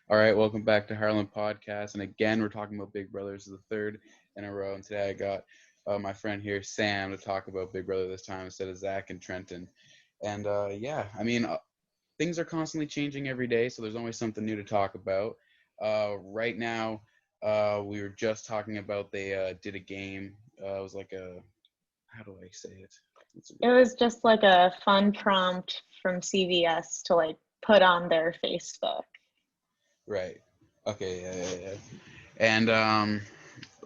All right, welcome back to Harland Podcast. And again, we're talking about Big Brother. This is the third in a row. And today I got my friend here, Sam, to talk about Big Brother this time instead of Zach and Trenton. And things are constantly changing every day, so there's always something new to talk about. Right now, we were just talking about they did a game. It was like how do I say it? It was just like a fun prompt from CVS to like put on their Facebook. Right. Okay. Yeah. And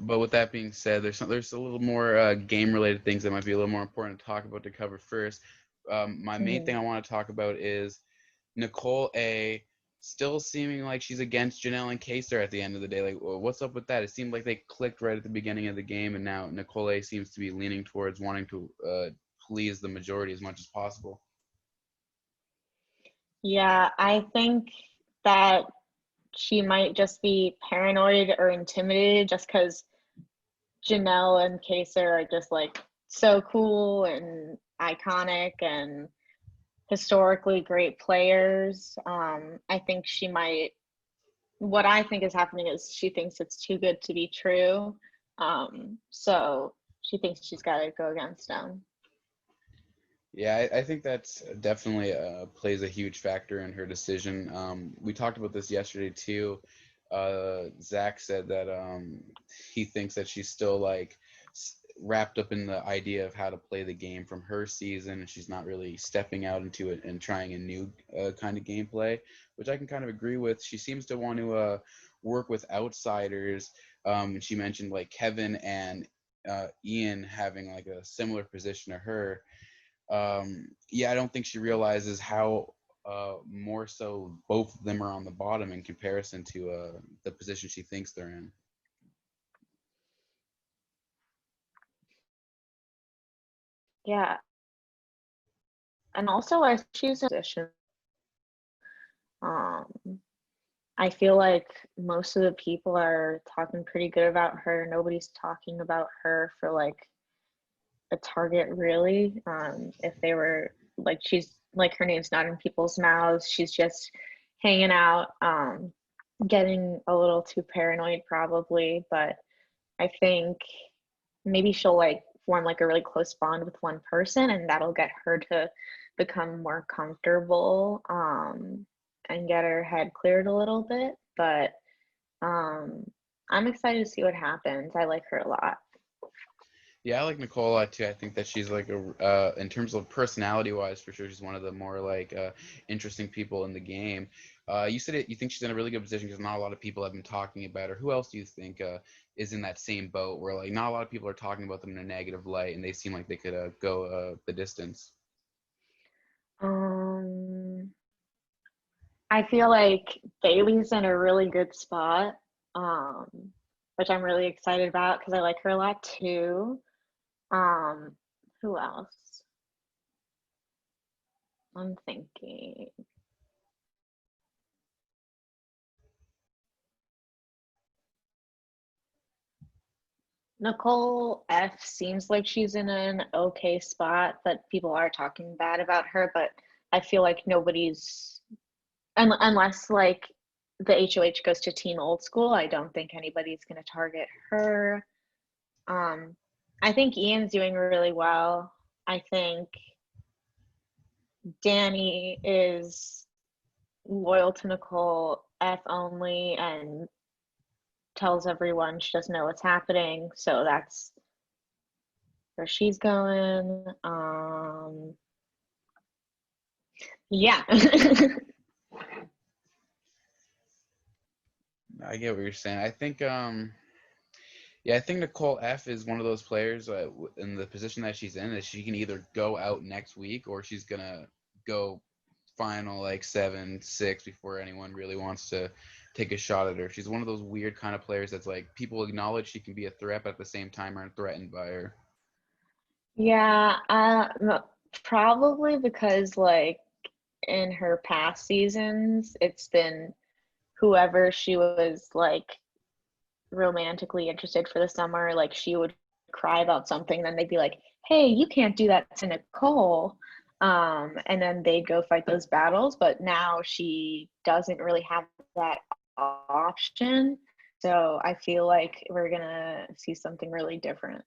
but with that being said, there's a little more game related things that might be a little more important to talk about to cover first. My main thing I want to talk about is Nicole A. still seeming like she's against Janelle and Kaser at the end of the day. Like, what's up with that? It seemed like they clicked right at the beginning of the game, and now Nicole A. seems to be leaning towards wanting to please the majority as much as possible. Yeah, I think that she might just be paranoid or intimidated just because Janelle and Kaser are just like so cool and iconic and historically great players. I think what I think is happening is she thinks it's too good to be true. So she thinks she's got to go against them. Yeah, I think that's definitely plays a huge factor in her decision. We talked about this yesterday too. Zach said that he thinks that she's still like wrapped up in the idea of how to play the game from her season, and she's not really stepping out into it and trying a new kind of gameplay, which I can kind of agree with. She seems to want to work with outsiders. She mentioned like Kevin and Ian having like a similar position to her. I don't think she realizes how more so both of them are on the bottom in comparison to the position she thinks they're in. Yeah. And also, as she's in a position, um, I feel like most of the people are talking pretty good about her. Nobody's talking about her for like a target, really. If they were like, she's like, her name's not in people's mouths. She's just hanging out, getting a little too paranoid, probably. But I think maybe she'll like form like a really close bond with one person, and that'll get her to become more comfortable, and get her head cleared a little bit. But um, I'm excited to see what happens. I like her a lot. Yeah, I like Nicole a lot too. I think that she's like in terms of personality wise, for sure, she's one of the more like interesting people in the game. You said you think she's in a really good position because not a lot of people have been talking about her. Who else do you think is in that same boat where like not a lot of people are talking about them in a negative light and they seem like they could go the distance? Um, I feel like Bailey's in a really good spot, um, which I'm really excited about because I like her a lot too. Um, who else? I'm thinking. Nicole F seems like she's in an okay spot, but people are talking bad about her. But I feel like nobody's, unless like the HOH goes to Team Old School, I don't think anybody's going to target her. Um, I think Ian's doing really well. I think Danny is loyal to Nicole F only and tells everyone she doesn't know what's happening. So that's where she's going. Yeah. I get what you're saying. I think yeah, I think Nicole F is one of those players in the position that she's in, that she can either go out next week or she's gonna go final like 7-6 before anyone really wants to take a shot at her. She's one of those weird kind of players that's like people acknowledge she can be a threat, but at the same time aren't threatened by her. Yeah, probably because like in her past seasons, it's been whoever she was like romantically interested for the summer, like she would cry about something, then they'd be like, "Hey, you can't do that to Nicole." And then they'd go fight those battles. But now she doesn't really have that option. So I feel like we're gonna see something really different.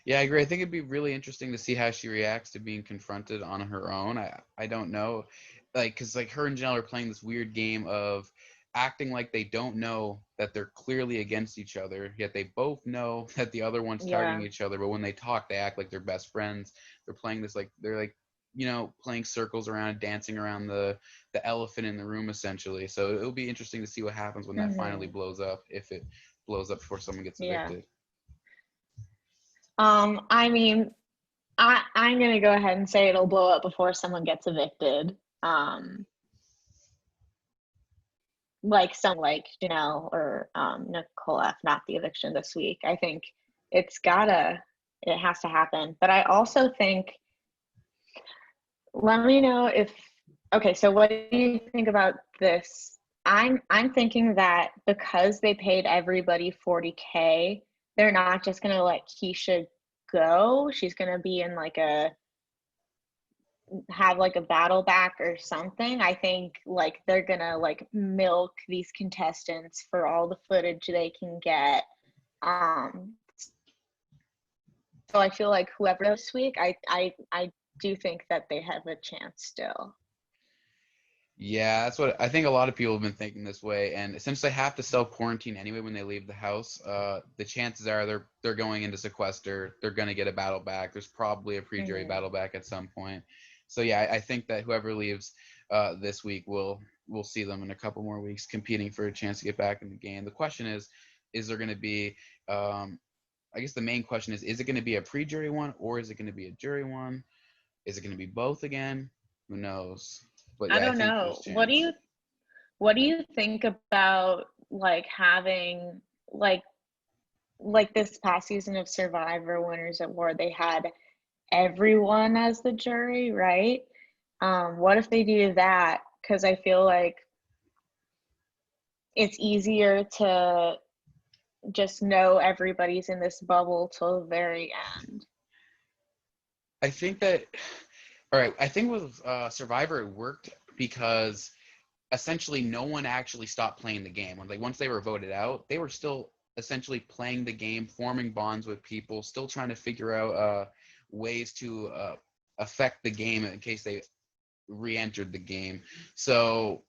Yeah, I agree. I think it'd be really interesting to see how she reacts to being confronted on her own. I don't know, like, because like her and Janelle are playing this weird game of acting like they don't know that they're clearly against each other, yet they both know that the other one's targeting Yeah. each other. But when they talk, they act like they're best friends. They're playing this like they're like playing circles around, dancing around the elephant in the room essentially. So it'll be interesting to see what happens when that finally blows up, if it blows up before someone gets Yeah. evicted. I mean, I'm gonna go ahead and say it'll blow up before someone gets evicted. Like some like Janelle or Nicole F. Not the eviction this week. I think it has to happen. But I also think, let me know if, okay, so what do you think about this? I'm thinking that because they paid everybody $40K, they're not just gonna let Keisha go. She's gonna be in like have like a battle back or something. I think like they're gonna like milk these contestants for all the footage they can get. So I feel like whoever this week, I do think that they have a chance still. Yeah, that's what I think. A lot of people have been thinking this way, and since they have to self-quarantine anyway when they leave the house, the chances are they're going into sequester. They're going to get a battle back. There's probably a pre-jury battle back at some point. So yeah, I think that whoever leaves this week we'll see them in a couple more weeks competing for a chance to get back in the game. The question is there going to be? I guess the main question is it going to be a pre-jury one or is it going to be a jury one? Is it going to be both again? Who knows? But I yeah, I don't think there's know. chance. What do you think about like having like this past season of Survivor Winners at War, they had everyone as the jury, right? What if they do that? Because I feel like it's easier to just know everybody's in this bubble till the very end. I think that, all right, I think with Survivor it worked because essentially no one actually stopped playing the game. Like once they were voted out, they were still essentially playing the game, forming bonds with people, still trying to figure out ways to affect the game in case they re-entered the game. So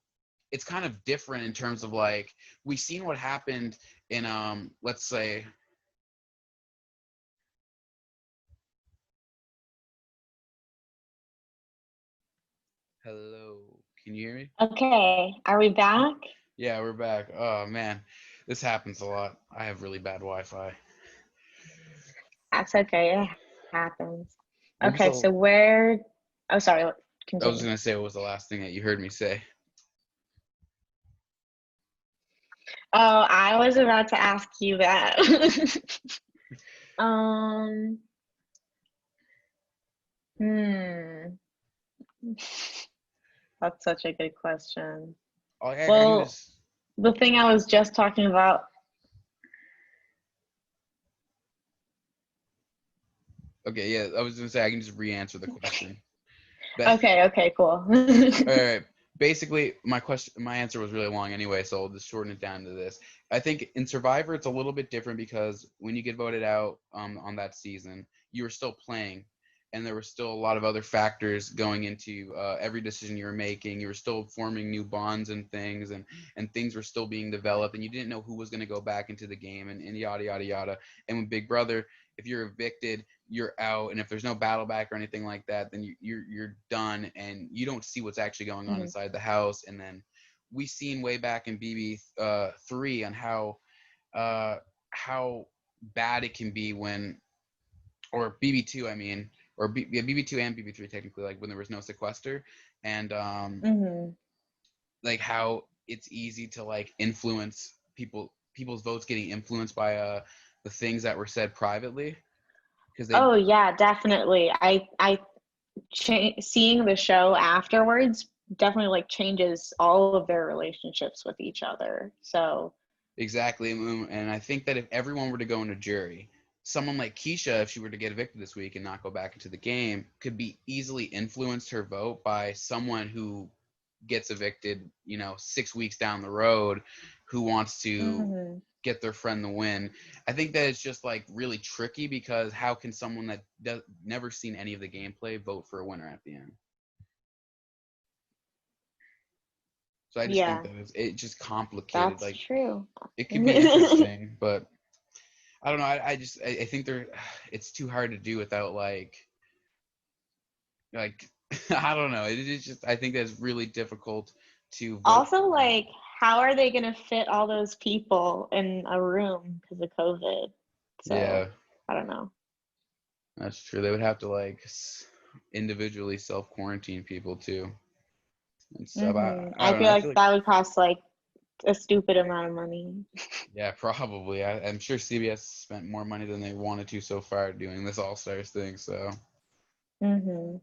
it's kind of different in terms of like we've seen what happened in let's say hello, can you hear me? Okay, are we back? Yeah, we're back. Oh man, this happens a lot. I have really bad Wi-Fi. That's okay, it happens. What was Okay, the so where, oh, sorry, I was continue. gonna say what was the last thing that you heard me say? Oh, I was about to ask you that. um, hmm, that's such a good question. Oh, I can Well, just the thing I was just talking about. okay. Yeah, I was gonna say I can just re-answer the question. Okay, cool. All right. Basically, my answer was really long anyway, so I'll just shorten it down to this. I think in Survivor, it's a little bit different because when you get voted out on that season, you were still playing, and there were still a lot of other factors going into every decision you were making. You were still forming new bonds and things, and things were still being developed, and you didn't know who was going to go back into the game, and yada yada yada. And with Big Brother, if you're evicted, you're out, and if there's no battle back or anything like that, then you're done, and you don't see what's actually going on inside the house. And then we seen way back in BB three on how bad it can be when, or BB2 I mean, or yeah, BB2 and BB3 technically, like when there was no sequester, and like how it's easy to like influence people's votes getting influenced by the things that were said privately because they Oh yeah, definitely. Seeing the show afterwards definitely like changes all of their relationships with each other. So exactly. And I think that if everyone were to go into jury, someone like Keisha, if she were to get evicted this week and not go back into the game, could be easily influenced her vote by someone who gets evicted, 6 weeks down the road, who wants to get their friend the win. I think that it's just like really tricky, because how can someone that never seen any of the gameplay vote for a winner at the end? So I just think that it's just complicated. That's like true. it could be interesting, but I don't know. I think it's too hard to do without like I don't know. It is just, I think that's really difficult to vote. Also, like, how are they going to fit all those people in a room because of COVID? So, yeah, I don't know. That's true. They would have to like individually self-quarantine people too and stuff. I I don't know. feel I like feel like, that would cost like a stupid amount of money. yeah, probably. I'm sure CBS spent more money than they wanted to so far doing this All-Stars thing. So, Well,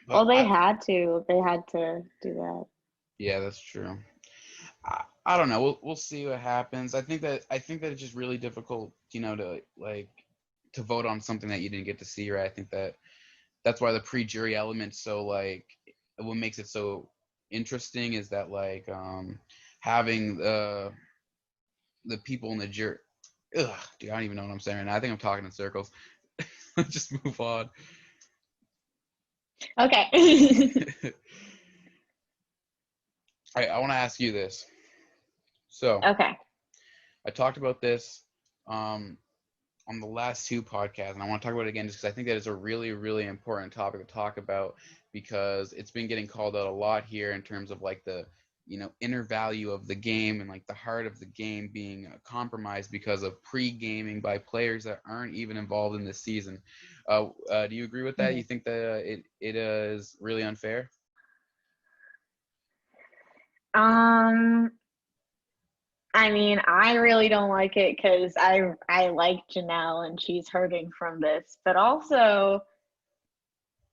but they had to. They had to do that. yeah, that's true. I don't know. We'll see what happens. I think that it's just really difficult, to vote on something that you didn't get to see, right? I think that's why the pre-jury element, so like what makes it so interesting is that like having the people in the jury. Ugh, dude, I don't even know what I'm saying right now. I think I'm talking in circles. Let's just move on. Okay. All right, I want to ask you this. So, Okay. I talked about this on the last two podcasts, and I want to talk about it again just because I think that is a really, really important topic to talk about, because it's been getting called out a lot here in terms of like the inner value of the game and like the heart of the game being compromised because of pre-gaming by players that aren't even involved in this season. Do you agree with that? You think that it is really unfair? I mean, I really don't like it because I like Janelle and she's hurting from this, but also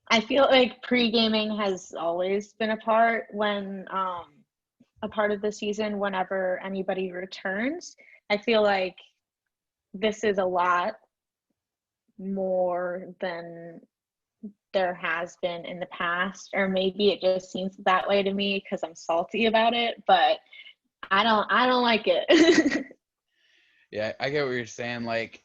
I feel like pre-gaming has always been a part of the season whenever anybody returns. I feel like this is a lot more than there has been in the past, or maybe it just seems that way to me because I'm salty about it, but I don't like it. Yeah, I get what you're saying. Like,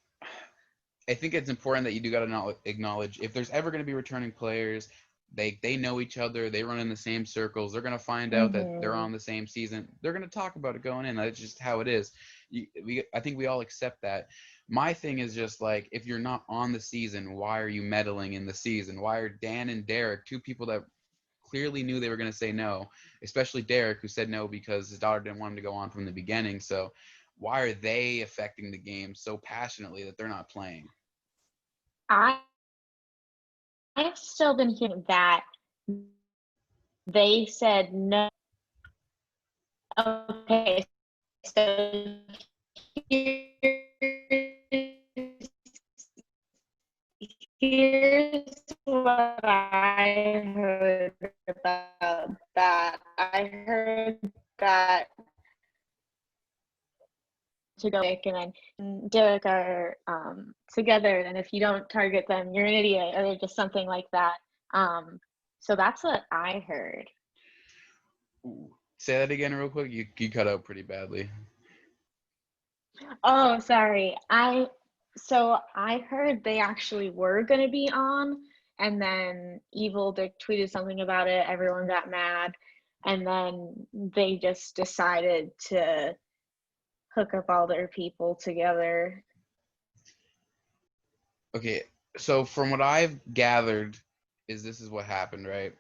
I think it's important that you do got to acknowledge if there's ever going to be returning players, they know each other, they run in the same circles, they're going to find out that they're on the same season, they're going to talk about it going in. That's just how it is. I think we all accept that. My thing is just like, if you're not on the season, why are you meddling in the season? Why are Dan and Derek, two people that clearly knew they were going to say no, especially Derek, who said no because his daughter didn't want him to go on from the beginning. So why are they affecting the game so passionately that they're not playing? I've still been hearing that they said no. Okay, so here's what I heard about that. I heard that to go and then Derek are together, and if you don't target them, you're an idiot, or just something like that. So that's what I heard. Ooh. Say that again real quick. You cut out pretty badly. Oh, sorry. So I heard they actually were going to be on, and then Evil Dick tweeted something about it. Everyone got mad, and then they just decided to hook up all their people together. Okay, so from what I've gathered, this is what happened, right?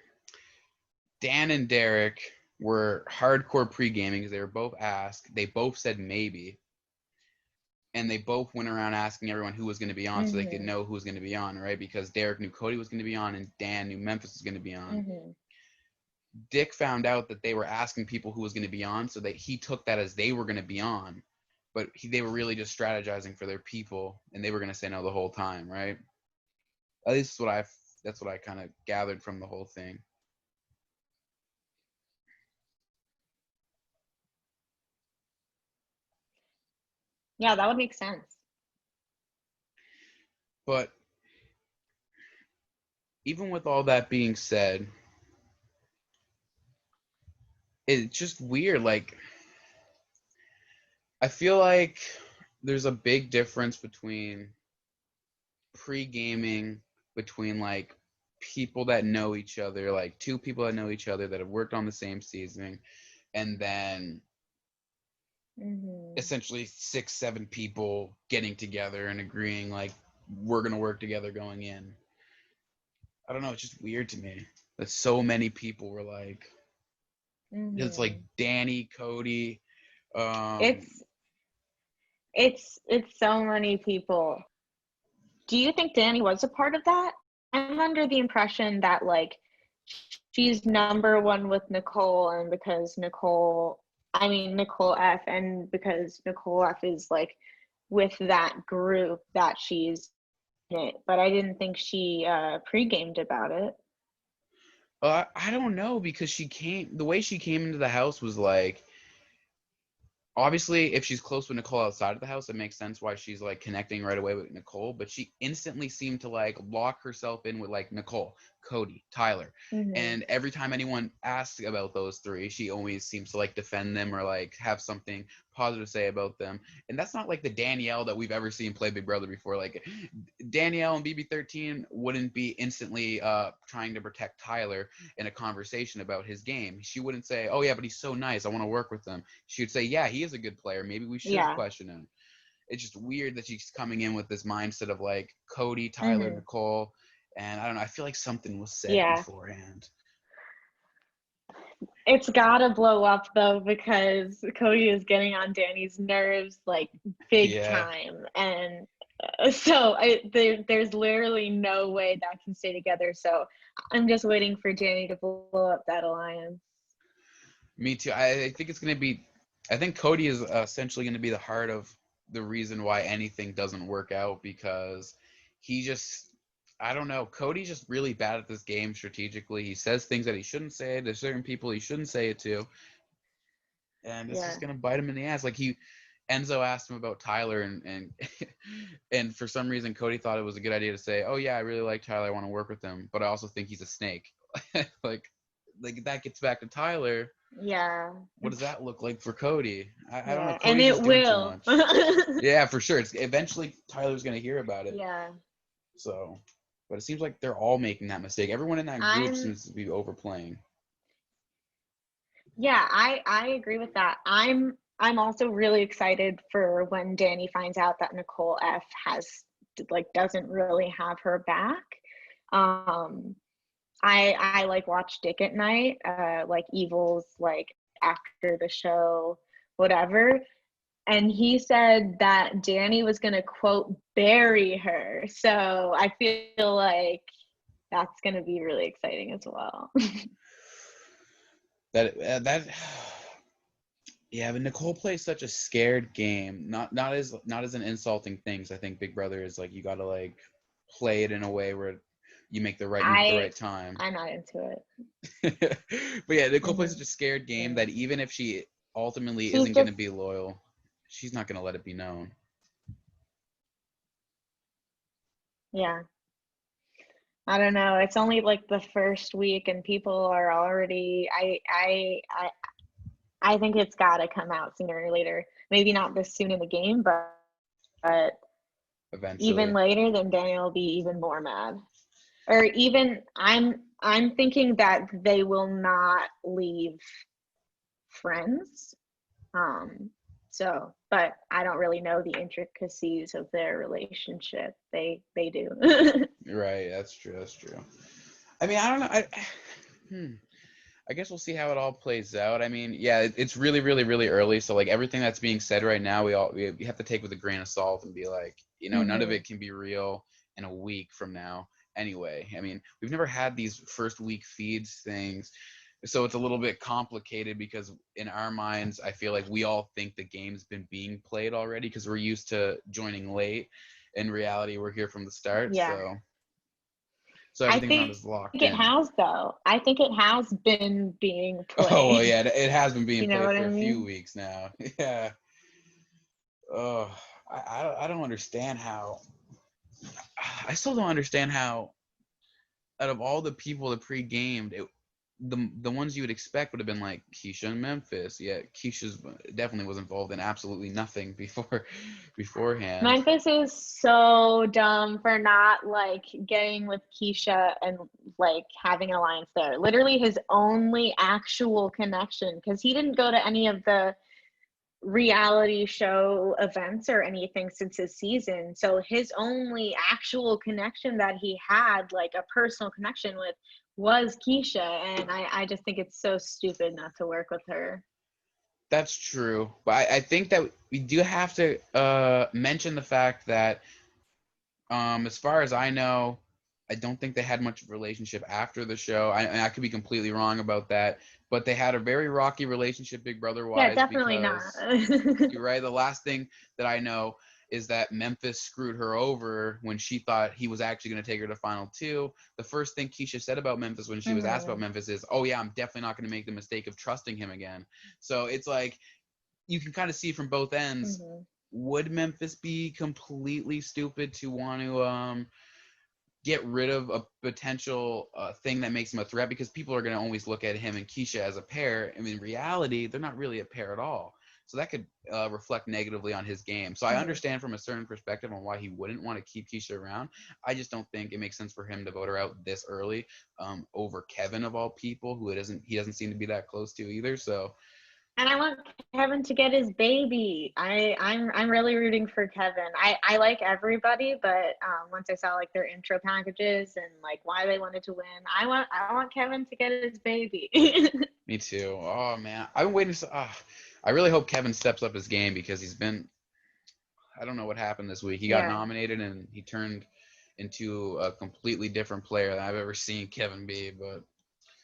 Dan and Derek were hardcore pre-gaming because they were both asked. They both said maybe, and they both went around asking everyone who was going to be on so they could know who was going to be on, right? Because Derek knew Cody was going to be on and Dan knew Memphis was going to be on. Dick found out that they were asking people who was going to be on, so that he took that as they were going to be on, but they were really just strategizing for their people, and they were going to say no the whole time, right? At least that's what I kind of gathered from the whole thing. Yeah, that would make sense. But even with all that being said, it's just weird. Like, I feel like there's a big difference between pre-gaming between like people that know each other, like two people that know each other that have worked on the same season, and then essentially 6, 7 people getting together and agreeing like we're gonna work together going in. I don't know, it's just weird to me that so many people were like, it's like Danny, Cody, um, It's it's so many people. Do you think Danny was a part of that? I'm under the impression that like she's number one with Nicole, and because Nicole F, and because Nicole F is like with that group that she's in it. But I didn't think she pre-gamed about it. I don't know because the way she came into the house was like, obviously, if she's close with Nicole outside of the house, it makes sense why she's like connecting right away with Nicole. But she instantly seemed to like lock herself in with like Nicole, Cody, Tyler. And every time anyone asks about those three, she always seems to like defend them or like have something positive to say about them. And that's not like the Danielle that we've ever seen play Big Brother before. Like Danielle and BB13 wouldn't be instantly trying to protect Tyler in a conversation about his game. She wouldn't say, "Oh yeah, but he's so nice. I want to work with him." She would say, "Yeah, he is a good player. Maybe we should question him." It's just weird that she's coming in with this mindset of like Cody, Tyler, Nicole, and I don't know. I feel like something was said beforehand. It's gotta blow up though, because Cody is getting on Danny's nerves like big time, and so there's literally no way that can stay together. So I'm just waiting for Danny to blow up that alliance. Me too. I think it's gonna be. I think Cody is essentially gonna be the heart of the reason why anything doesn't work out, because he just, I don't know. Cody's just really bad at this game strategically. He says things that he shouldn't say. There's certain people he shouldn't say it to, and it's just gonna bite him in the ass. Like Enzo asked him about Tyler, and and for some reason Cody thought it was a good idea to say, "Oh yeah, I really like Tyler. I want to work with him, but I also think he's a snake." like that gets back to Tyler. Yeah. What does that look like for Cody? I don't know. Yeah, and Cody's it just doing too will. much. Yeah, for sure. It's eventually Tyler's gonna hear about it. Yeah. So, but it seems like they're all making that mistake. Everyone in that group I'm seems to be overplaying. Yeah, I agree with that. I'm also really excited for when Danny finds out that Nicole F has like doesn't really have her back. Um I like watch Dick at Night, like Evil's like after the show, whatever. And he said that Danny was gonna quote bury her. So I feel like that's gonna be really exciting as well. That yeah, but Nicole plays such a scared game. Not as an insulting things. I think Big Brother is like you gotta like play it in a way where you make the right move at the right time. I'm not into But yeah, Nicole plays such a scared game that even if she ultimately She's isn't going to just be loyal, she's not going to let it be known. Yeah. I don't know. It's only like the first week and people are already I think it's got to come out sooner or later. Maybe not this soon in the game, but even Eventually. later, then Daniel will be even more mad. Or even I'm thinking that they will not leave friends. So, but I don't really know the intricacies of their relationship. They do. Right, that's true. That's true. I mean, I don't know. I guess we'll see how it all plays out. I mean, yeah, it's really, really, really early. So like everything that's being said right now, we have to take with a grain of salt and be like, none of it can be real in a week from now. Anyway, I mean, we've never had these first week feeds things, so it's a little bit complicated because in our minds, I feel like we all think the game's been being played already because we're used to joining late. In reality, we're here from the start, Yeah. so I everything's not think as locked it in. has though. I think it has been being Oh well, played. yeah, it has been being You know played what for I a few mean? weeks now. Yeah. Oh, I don't understand how. I still don't understand how, out of all the people that pre-gamed, the ones you would expect would have been like Keisha and Memphis. Yeah, Keisha's definitely was involved in absolutely nothing beforehand. Memphis is so dumb for not like getting with Keisha and like having an alliance there. Literally his only actual connection, because he didn't go to any of the reality show events or anything since his season. So his only actual connection that he had, like a personal connection with, was Keisha. And I just think it's so stupid not to work with her. That's true, but I think that we do have to mention the fact that, as far as I know, I don't think they had much of a relationship after the show. I could be completely wrong about that, but they had a very rocky relationship, Big Brother Yeah, wise, definitely not. because you're right. The last thing that I know is that Memphis screwed her over when she thought he was actually going to take her to final two. The first thing Keisha said about Memphis when she was asked about Memphis is, "Oh yeah, I'm definitely not going to make the mistake of trusting him again." So it's like you can kind of see from both ends. Would Memphis be completely stupid to want to get rid of a potential thing that makes him a threat? Because people are going to always look at him and Keisha as a pair. I mean, in reality, they're not really a pair at all. So that could reflect negatively on his game. So I understand from a certain perspective on why he wouldn't want to keep Keisha around. I just don't think it makes sense for him to vote her out this early over Kevin of all people, who he doesn't seem to be that close to either. So And I want Kevin to get his baby. I'm really rooting for Kevin. I like everybody, but once I saw like their intro packages and like why they wanted to win, I want Kevin to get his baby. me too. Oh man, I've been waiting. I really hope Kevin steps up his game because he's been. I don't know what happened this week. He got Yeah. nominated and he turned into a completely different player than I've ever seen Kevin be. But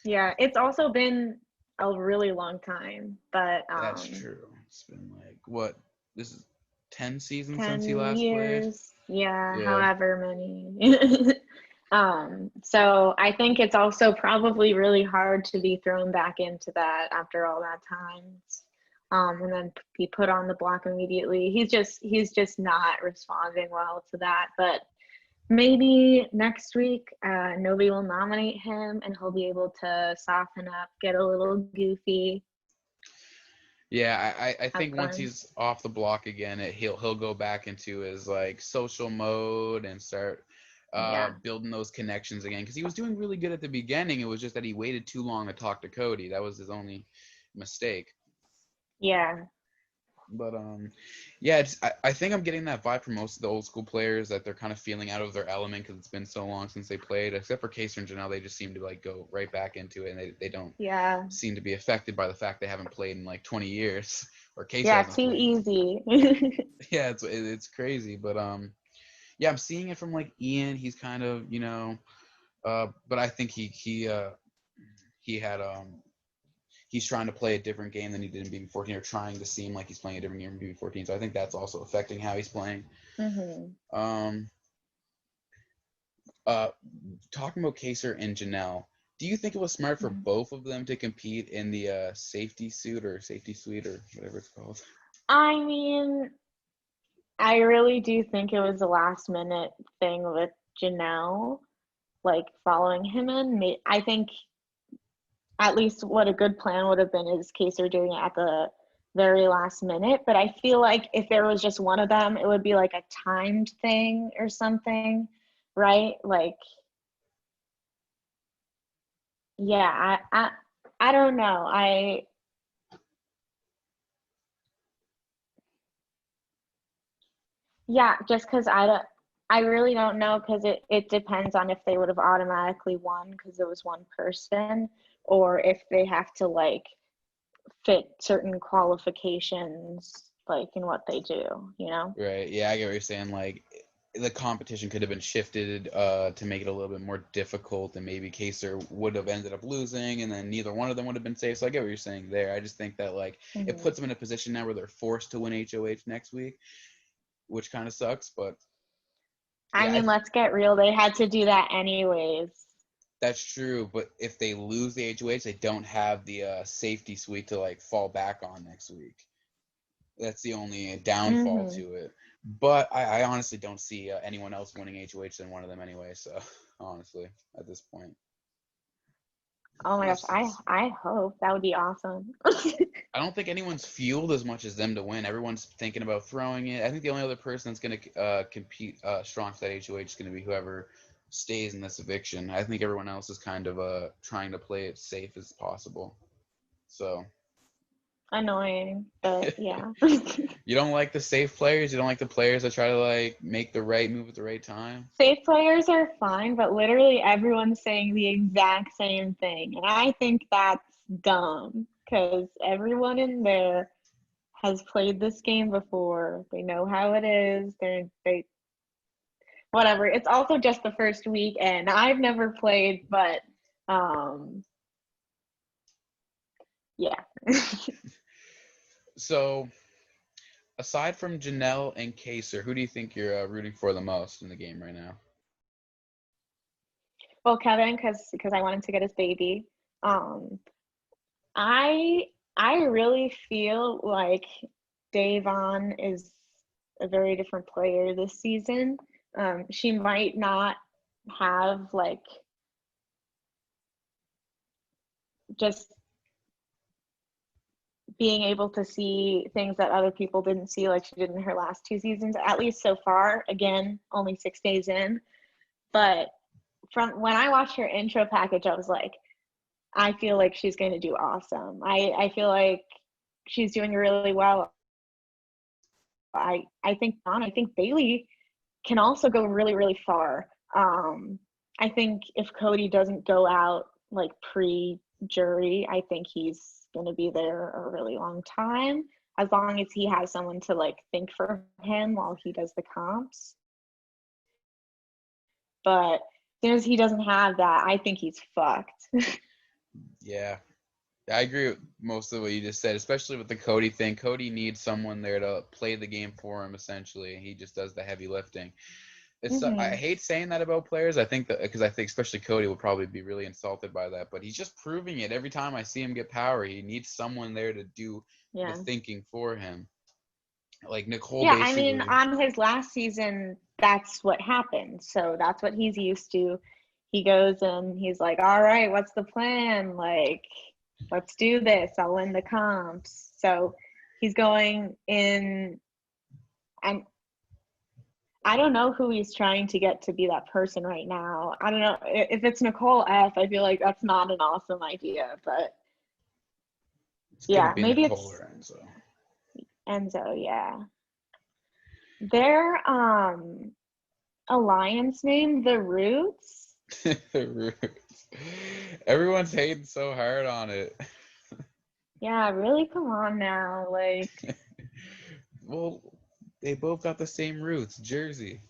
Yeah, it's also been a really long time, but that's true. It's been like what? This is 10 seasons since he 10 last played. years, yeah, Yeah. however many. So I think it's also probably really hard to be thrown back into that after all that time. And then be put on the block immediately. He's just not responding well to that. But maybe next week, nobody will nominate him and he'll be able to soften up, get a little goofy. Yeah, I Have think once fun. he's off the block again, he'll go back into his like social mode and start Yeah. building those connections again. Because he was doing really good at the beginning. It was just that he waited too long to talk to Cody. That was his only mistake. Yeah. But yeah, I think I'm getting that vibe from most of the old school players that they're kind of feeling out of their element because it's been so long since they played. Except for Kaser and Janelle, they just seem to like go right back into it, and they don't Yeah. seem to be affected by the fact they haven't played in like 20 years, or Kaser Yeah. hasn't Too played. easy. Yeah, it's crazy, but yeah, I'm seeing it from like Ian. He's kind of but I think he had he's trying to play a different game than he did in BB14, or trying to seem like he's playing a different game in BB14. So I think that's also affecting how he's playing. hmm Um, uh, Talking about Kaser and Janelle, do you think it was smart for both of them to compete in the safety suit or safety suite or whatever it's called? I mean, I really do think it was a last minute thing with Janelle, like following him in. I think at least what a good plan would have been is Kaser doing it at the very last minute. But I feel like if there was just one of them, it would be like a timed thing or something, right? Like, yeah, I don't know. Yeah, just because I really don't know because it depends on if they would have automatically won because it was one person, or if they have to like fit certain qualifications like in what they do, you know? Right. Yeah, I get what you're saying. Like, the competition could have been shifted to make it a little bit more difficult, and maybe Kaser would have ended up losing, and then neither one of them would have been safe. So I get what you're saying there. I just think that like it hmm puts them in a position now where they're forced to win HOH next week, which kind of sucks. But I yeah, mean, let's get real. They had to do that anyways. that's true. But if they lose the HOH, they don't have the safety suite to like fall back on next week. That's the only downfall hmm to it. But I honestly don't see anyone else winning HOH than one of them anyway. So honestly, at this point, Oh my gosh, This I hope that would be awesome. I don't think anyone's fueled as much as them to win. Everyone's thinking about throwing it. I think the only other person that's going to compete strong for that HOH is going to be whoever stays in this eviction. I think everyone else is kind of trying to play it safe as possible. So Annoying, but yeah. you don't like the safe players. You don't like the players that try to like make the right move at the right time. Safe players are fine, but literally everyone's saying the exact same thing. And I think that's dumb because everyone in there has played this game before. They know how it is. They whatever. It's also just the first week and I've never played, but um yeah. So aside from Janelle and Kaser, who do you think you're rooting for the most in the game right now? Well, Kevin, because I wanted to get his baby. Um, I I really feel like Davon is a very different player this season. She might not have like just being able to see things that other people didn't see like she did in her last two seasons, at least so far. Again, only 6 days in. But from when I watched her intro package, I was like, I feel like she's going to do awesome. I feel like she's doing really well. I think Bailey can also go really, really far. I think if Cody doesn't go out like pre-jury, I think he's going to be there a really long time, as long as he has someone to like think for him while he does the comps. But as soon as he doesn't have that, I think he's fucked. Yeah, I agree with most of what you just said, especially with the Cody thing. Cody needs someone there to play the game for him, essentially. He just does the heavy lifting. I Mm-hmm. hate saying that about players. I think that because I think especially Cody will probably be really insulted by that, but he's just proving it every time I see him get power. He needs someone there to do the Yeah. thinking for him. Like Nicole Yeah, I mean, basically. on his last season, that's what happened. So that's what he's used to. He goes and he's like, all right, what's the plan? Like, let's do this. I'll win the comps. So he's going in, and I don't know who he's trying to get to be that person right now. I don't know. If it's Nicole F, I feel like that's not an awesome idea. But It's gonna yeah, be maybe Nicole it's or Enzo. Enzo. Yeah. Their alliance name, The Roots. Everyone's hating so hard on it. Yeah, really, come on now. Like, Well, they both got the same roots, Jersey.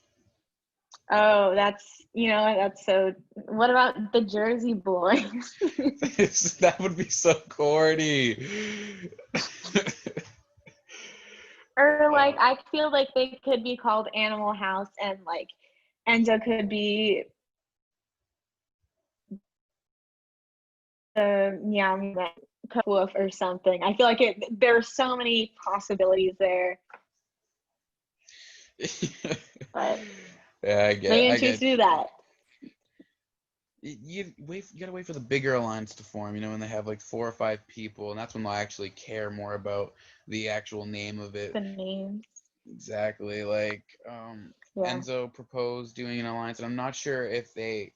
oh, that's so. What about the Jersey Boys? That would be so corny. Or like, Uh, I feel like they could be called Animal House, and like Enzo could be the Meow Meow Woof or something. I feel like there are so many possibilities there, but yeah, they I didn't choose get to do that. you gotta wait for the bigger alliance to form, when they have like 4 or 5 people, and that's when they'll actually care more about the actual name of it. The names. Exactly. Like Yeah. Enzo proposed doing an alliance, and I'm not sure if they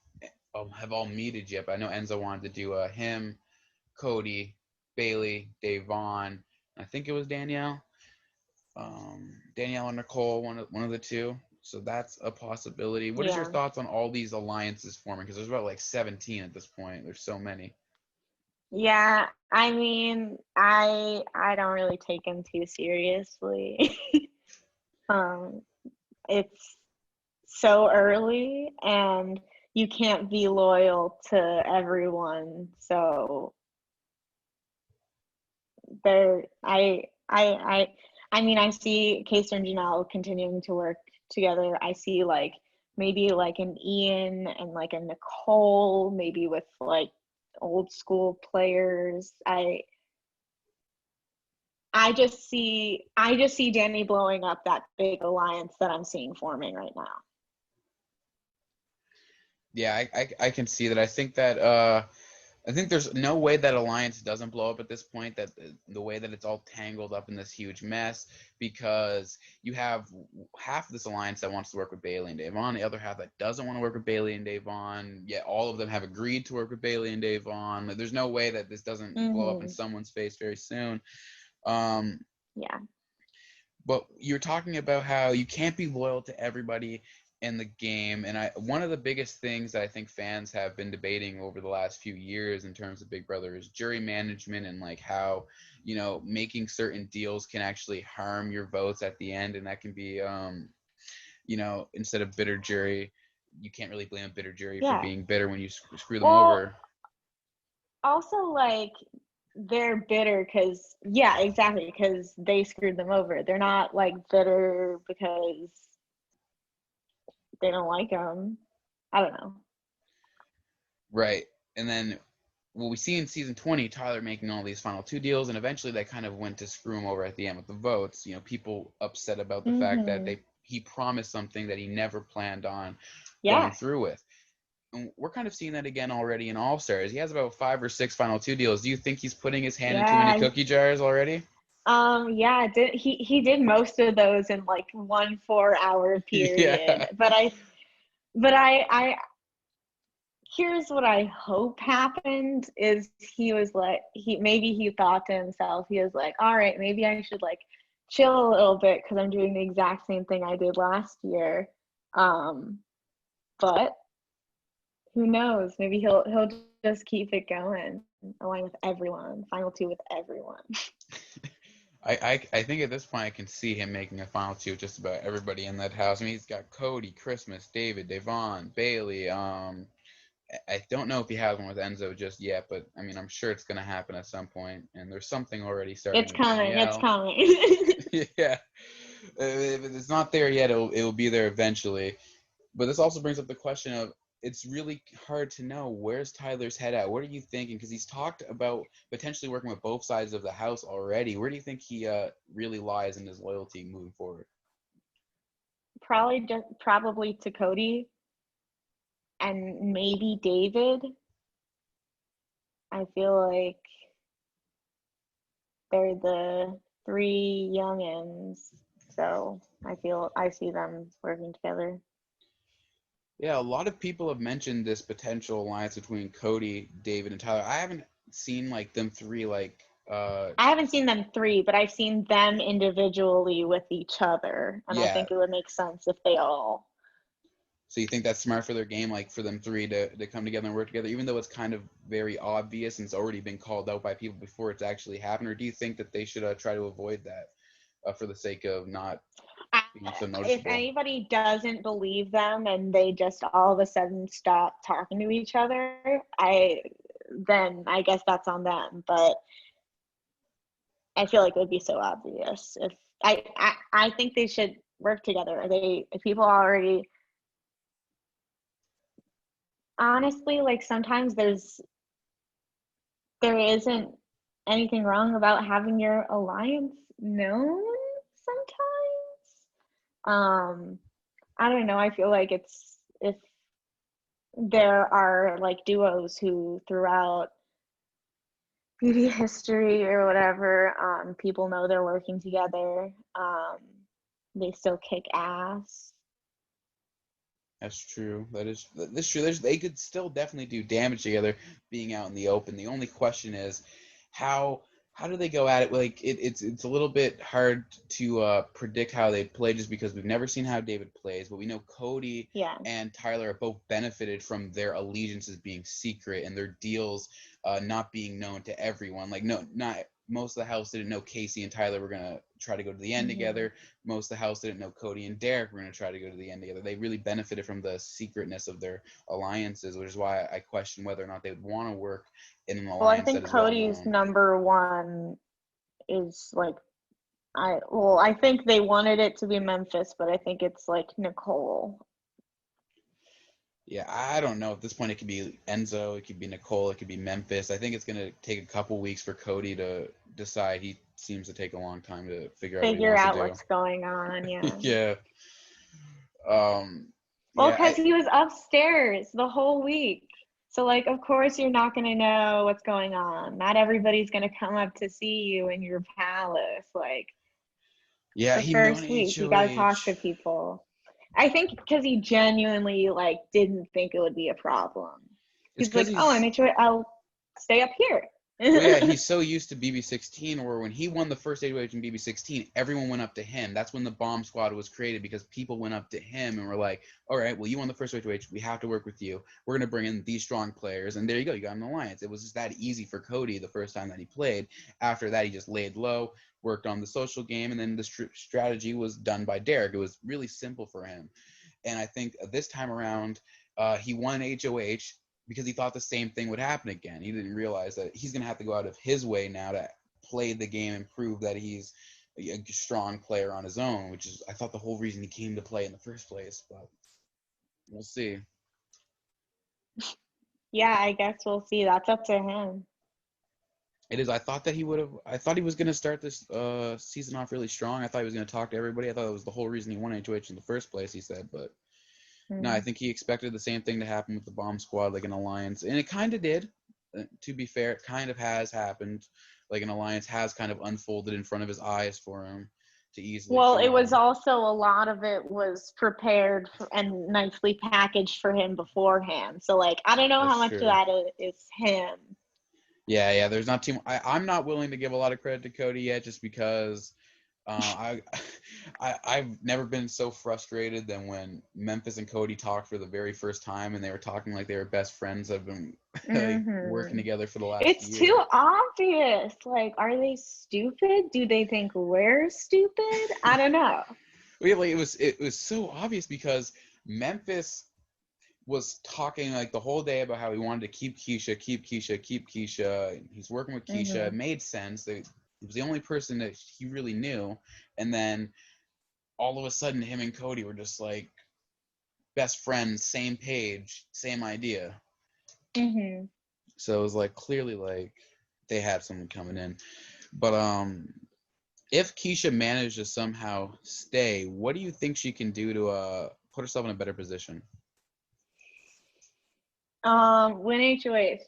have all meted yet, but I know Enzo wanted to do him, Cody, Bailey, Dave Vaughn, I think it was Danielle. Danielle and Nicole, one of the two. So that's a possibility. What is your Yeah. thoughts on all these alliances forming? Because there's about like 17 at this point. There's so many. Yeah, I mean, I don't really take him too seriously. um, it's so early, and you can't be loyal to everyone. So there, I mean, I see Kayser and Janelle continuing to work together. I see like maybe like an Ian and like a Nicole, maybe with like old school players. I just see Danny blowing up that big alliance that I'm seeing forming right now. Yeah, I can see that. I think that I think there's no way that alliance doesn't blow up at this point, that the way that it's all tangled up in this huge mess, because you have half of this alliance that wants to work with Bailey and Davon, the other half that doesn't want to work with Bailey and Davon, yet all of them have agreed to work with Bailey and Davon. Like, there's no way that this doesn't blow up in someone's face very soon. Yeah. But you're talking about how you can't be loyal to everybody in the game, and one of the biggest things that I think fans have been debating over the last few years in terms of Big Brother is jury management, and like how, you know, making certain deals can actually harm your votes at the end, and that can be you know, instead of bitter jury, you can't really blame a bitter jury for being bitter when you screw them over. Also, like, they're bitter because they screwed them over. They're not like bitter because they don't like them. I don't know. Right. And then what we see in season 20, Tyler making all these final 2 deals, and eventually that kind of went to screw him over at the end with the votes. You know, people upset about the fact that he promised something that he never planned on going through with. And we're kind of seeing that again already in All Stars. He has about 5 or 6 final 2 deals. Do you think he's putting his hand in too many cookie jars already? Yeah, he did most of those in like 1 4-hour period. Yeah. But I here's what I hope happened is he was like, maybe he thought to himself, he was like, all right, maybe I should like chill a little bit because I'm doing the exact same thing I did last year. But who knows? Maybe he'll just keep it going, align with everyone, final 2 with everyone. I think at this point I can see him making a final 2 with just about everybody in that house. I mean, he's got Cody, Christmas, David, Davon, Bailey. I don't know if he has one with Enzo just yet, but I mean, I'm sure it's going to happen at some point, and there's something already starting. It's coming. Yeah. If it's not there yet, it will be there eventually. But this also brings up the question of, it's really hard to know, where's Tyler's head at? What are you thinking? Because he's talked about potentially working with both sides of the house already. Where do you think he really lies in his loyalty moving forward? Probably to Cody and maybe David. I feel like they're the 3 youngins, so I see them working together. Yeah, a lot of people have mentioned this potential alliance between Cody, David, and Tyler. I haven't seen like them 3 like. I haven't seen them 3, but I've seen them individually with each other, and I think it would make sense if they all. So you think that's smart for their game, like for them 3 to come together and work together, even though it's kind of very obvious and it's already been called out by people before it's actually happened? Or do you think that they should try to avoid that for the sake of not being so noticeable? If anybody doesn't believe them and they just all of a sudden stop talking to each other, then I guess that's on them. But I feel like it would be so obvious. If I think they should work together. If people already. Honestly, like sometimes there isn't anything wrong about having your alliance known sometimes. I don't know. I feel like if there are like duos who throughout beauty history or whatever, people know they're working together, they still kick ass. That's true. That's true. They could still definitely do damage together being out in the open. The only question is how do they go at it? Like it's a little bit hard to predict how they play just because we've never seen how David plays, but we know Cody and Tyler have both benefited from their allegiances being secret and their deals not being known to everyone. Like not most of the house didn't know Casey and Tyler were gonna try to go to the end together. Most of the house didn't know Cody and Derek were gonna try to go to the end together. They really benefited from the secretness of their alliances, which is why I question whether or not they would want to work in an alliance. Well, I think Cody's number 1 is like I think they wanted it to be Memphis, but I think it's like Nicole. Yeah, I don't know. At this point, it could be Enzo, it could be Nicole, it could be Memphis. I think it's going to take a couple weeks for Cody to decide. He seems to take a long time to figure out what's going on. Yeah. Yeah. Well, because he was upstairs the whole week, So, like, of course, you're not going to know what's going on. Not everybody's going to come up to see you in your palace. Like, Yeah, the he won first week, you got to talk HOH. to people. I think because he genuinely, like, didn't think it would be a problem. It's He's because like, oh, he's I'll stay up here. Well, yeah, he's so used to BB16, where when he won the first HOH in BB16, everyone went up to him. That's when the bomb squad was created, because people went up to him and were like, all right, well, you won the first HOH. We have to work with you. We're going to bring in these strong players. And there you go. You got an alliance. It was just that easy for Cody the first time that he played. After that, he just laid low, worked on the social game, and then the strategy was done by Derek. It was really simple for him. And I think this time around, he won HOH because he thought the same thing would happen again. He didn't realize that he's going to have to go out of his way now to play the game and prove that he's a strong player on his own, which is, I thought, the whole reason he came to play in the first place. But we'll see. Yeah, I guess we'll see. That's up to him. It is. I thought that he would have. I thought he was going to start this season off really strong. I thought he was going to talk to everybody. I thought that was the whole reason he won HOH in the first place, he said. But no, I think he expected the same thing to happen with the bomb squad, like an alliance. And it kind of did. To be fair, it kind of has happened. Like an alliance has kind of unfolded in front of his eyes for him to easily Well, show it was him. also a lot of it was prepared and nicely packaged for him beforehand. So, like, I don't know That's how much of true. that is him. Yeah. There's not too. I'm not willing to give a lot of credit to Cody yet, just because I've never been so frustrated than when Memphis and Cody talked for the very first time, and they were talking like they were best friends. I've been like working together for the last It's too year. obvious. Like, are they stupid? Do they think we're stupid? I don't know. Like it was so obvious, because Memphis was talking like the whole day about how he wanted to keep Keisha. He's working with Keisha. It made sense. It was the only person that he really knew. And then all of a sudden, him and Cody were just like best friends, same page, same idea. So it was like clearly like they had someone coming in. But if Keisha managed to somehow stay, what do you think she can do to put herself in a better position? Win HOH.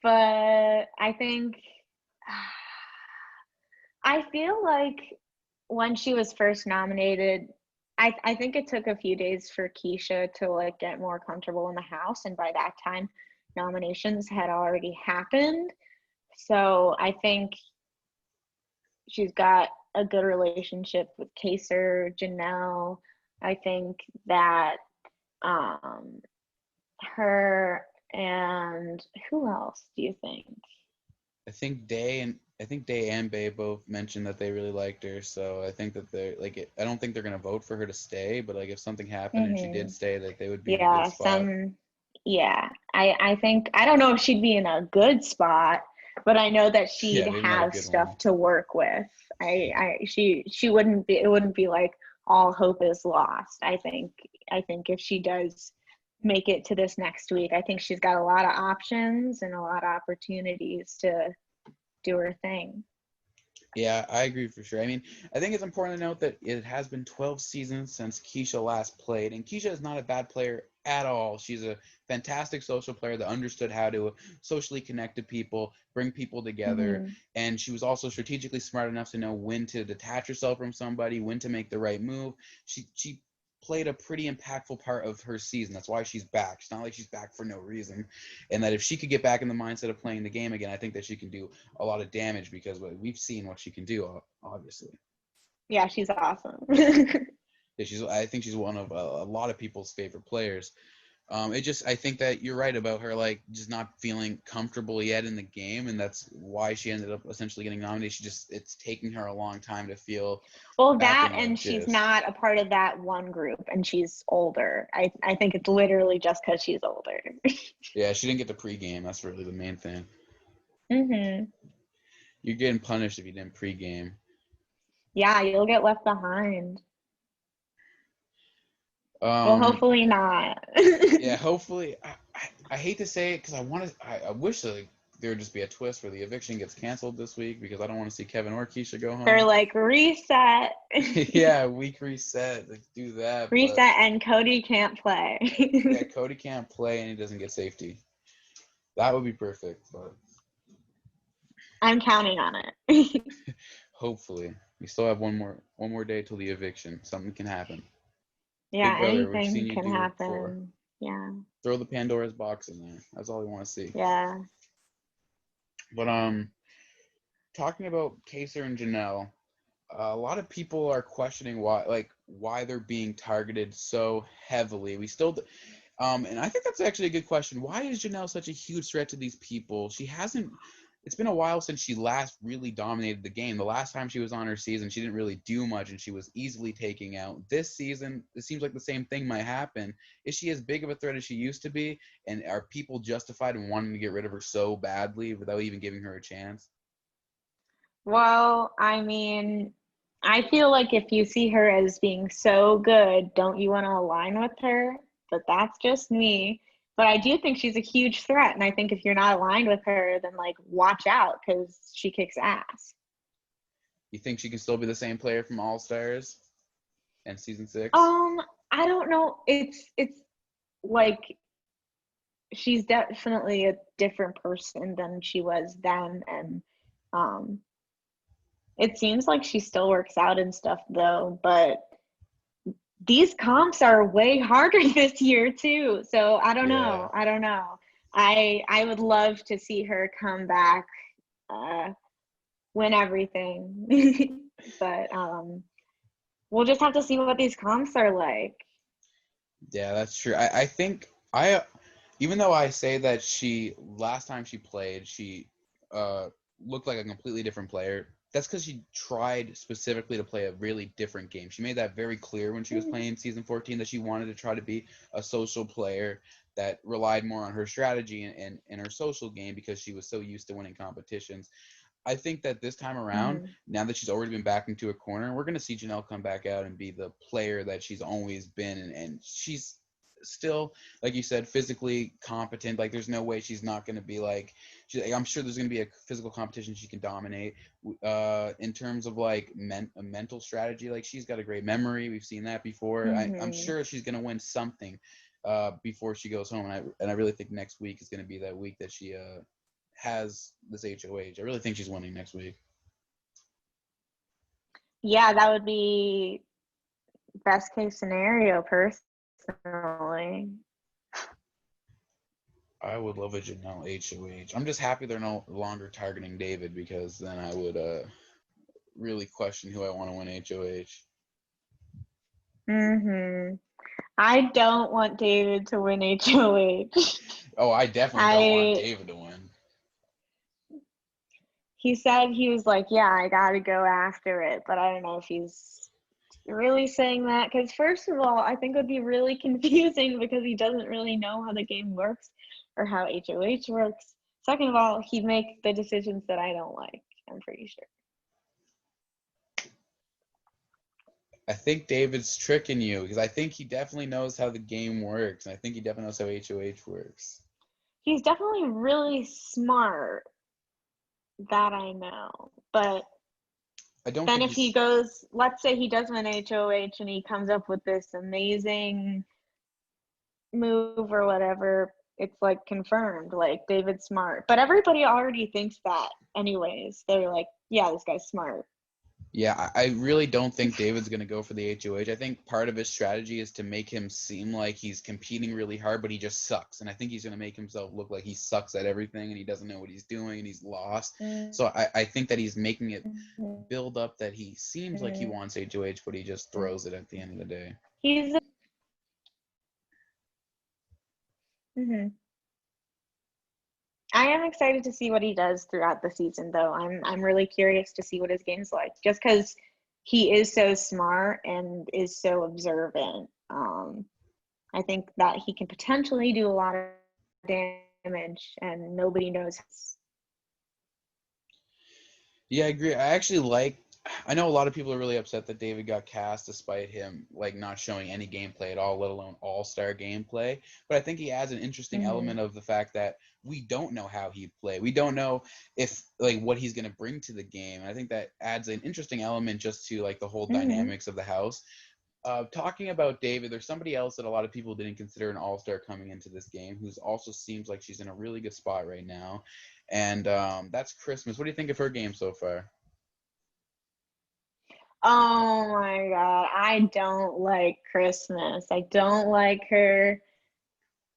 But I think I feel like when she was first nominated, I think it took a few days for Keisha to like get more comfortable in the house, and by that time nominations had already happened. So I think she's got a good relationship with Kaser, Janelle. I think that her and who else do you think? I think Day and Bay both mentioned that they really liked her, so I think that they're like, I don't think they're gonna vote for her to stay, but like if something happened and she did stay, like they would be in a good spot. I think, I don't know if she'd be in a good spot, but I know that she'd Yeah, maybe not a have good one. stuff to work with. She wouldn't be, it wouldn't be like all hope is lost. I think if she does make it to this next week, I think she's got a lot of options and a lot of opportunities to do her thing. Yeah, I agree for sure. I mean, I think it's important to note that it has been 12 seasons since Keisha last played, and Keisha is not a bad player at all. She's a fantastic social player that understood how to socially connect to people, bring people together, and she was also strategically smart enough to know when to detach herself from somebody, when to make the right move. She played a pretty impactful part of her season. That's why she's back. It's not like she's back for no reason. And that if she could get back in the mindset of playing the game again, I think that she can do a lot of damage, because we've seen what she can do, obviously. Yeah, she's awesome. Yeah, I think she's one of a lot of people's favorite players. I think that you're right about her, like, just not feeling comfortable yet in the game, and that's why she ended up essentially getting nominated. It's taking her a long time to feel Well, back that, in the and she's gist. not a part of that one group, and she's older. I think it's literally just because she's older. Yeah, she didn't get the pregame. That's really the main thing. You're getting punished if you didn't pregame. Yeah, you'll get left behind. Well, hopefully not. Yeah, hopefully. I hate to say it, because I wish, like, there would just be a twist where the eviction gets canceled this week because I don't want to see Kevin or Keisha go home. They're like, reset. Yeah, week reset. Like, do that. Reset, but, and Cody can't play. yeah, Cody can't play and he doesn't get safety. That would be perfect, but I'm counting on it. hopefully. We still have one more day till the eviction. Something can happen. Yeah, Big brother, we've seen anything you can do it before. happen. Yeah. Throw the Pandora's box in there. That's all we want to see. Yeah. But talking about Kaser and Janelle, a lot of people are questioning why they're being targeted so heavily. And I think that's actually a good question. Why is Janelle such a huge threat to these people? It's been a while since she last really dominated the game. The last time she was on her season, she didn't really do much, and she was easily taking out. This season, it seems like the same thing might happen. Is she as big of a threat as she used to be? And are people justified in wanting to get rid of her so badly without even giving her a chance? Well, I mean, I feel like if you see her as being so good, don't you want to align with her? But that's just me. But I do think she's a huge threat. And I think if you're not aligned with her, then like watch out because she kicks ass. You think she can still be the same player from All Stars and season 6? I don't know. It's like she's definitely a different person than she was then, and it seems like she still works out and stuff though, but these comps are way harder this year too. So I don't Yeah. know. I would love to see her come back, win everything. But we'll just have to see what these comps are like. Yeah, that's true. I think even though I say that last time she played, she looked like a completely different player. That's because she tried specifically to play a really different game. She made that very clear when she was playing season 14 that she wanted to try to be a social player that relied more on her strategy and her social game because she was so used to winning competitions. I think that this time around, now that she's already been backed into a corner, we're going to see Janelle come back out and be the player that she's always been. And she's still, like you said, physically competent. Like, there's no way she's not going to be I'm sure there's going to be a physical competition she can dominate. In terms of like a mental strategy, like she's got a great memory. We've seen that before. I'm sure she's going to win something before she goes home. And I really think next week is going to be that week that she has this HOH. I really think she's winning next week. Yeah, that would be best case scenario personally. I would love a Janelle HOH. I'm just happy they're no longer targeting David because then I would really question who I want to win HOH. I don't want David to win HOH. Oh, I definitely don't want David to win. He said he was like, yeah, I got to go after it, but I don't know if he's really saying that because first of all, I think it would be really confusing because he doesn't really know how the game works or how HOH works. Second of all, he'd make the decisions that I don't like, I'm pretty sure. I think David's tricking you because I think he definitely knows how the game works, and I think he definitely knows how HOH works. He's definitely really smart, that I know, but then if he goes, let's say he does win HOH and he comes up with this amazing move or whatever, it's like confirmed, like David's smart. But everybody already thinks that anyways. They're like, yeah, this guy's smart. Yeah, I really don't think David's going to go for the HOH. I think part of his strategy is to make him seem like he's competing really hard, but he just sucks. And I think he's going to make himself look like he sucks at everything and he doesn't know what he's doing and he's lost. So I think that he's making it build up that he seems like he wants HOH, but he just throws it at the end of the day. He's I am excited to see what he does throughout the season, though. I'm really curious to see what his game's like, just because he is so smart and is so observant. I think that he can potentially do a lot of damage, and nobody knows. Yeah, I agree. I know a lot of people are really upset that David got cast despite him like not showing any gameplay at all, let alone all-star gameplay. But I think he adds an interesting element of the fact that we don't know how he'd play. We don't know if like what he's going to bring to the game. And I think that adds an interesting element just to like the whole Mm-hmm. dynamics of the house. Talking about David, there's somebody else that a lot of people didn't consider an all-star coming into this game, who's also seems like she's in a really good spot right now, and that's Christmas. What do you think of her game so far? Oh my God. I don't like Christmas. I don't like her.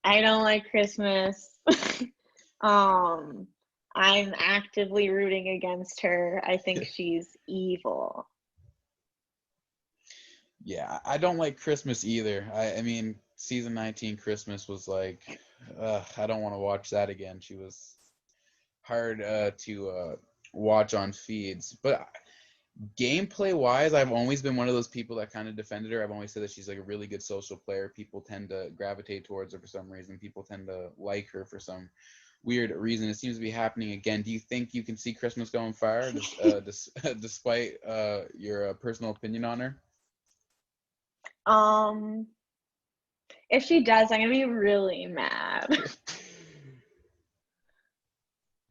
I don't like Christmas. um, I'm actively rooting against her. I think she's evil. Yeah, I don't like Christmas either. I mean, season 19 Christmas was like, I don't want to watch that again. She was hard to watch on feeds, but gameplay wise, I've always been one of those people that kind of defended her. I've always said that she's like a really good social player. People tend to gravitate towards her for some reason. People tend to like her for some weird reason. It seems to be happening again. Do you think you can see Christmas going far, despite your personal opinion on her? Um, if she does, I'm gonna be really mad.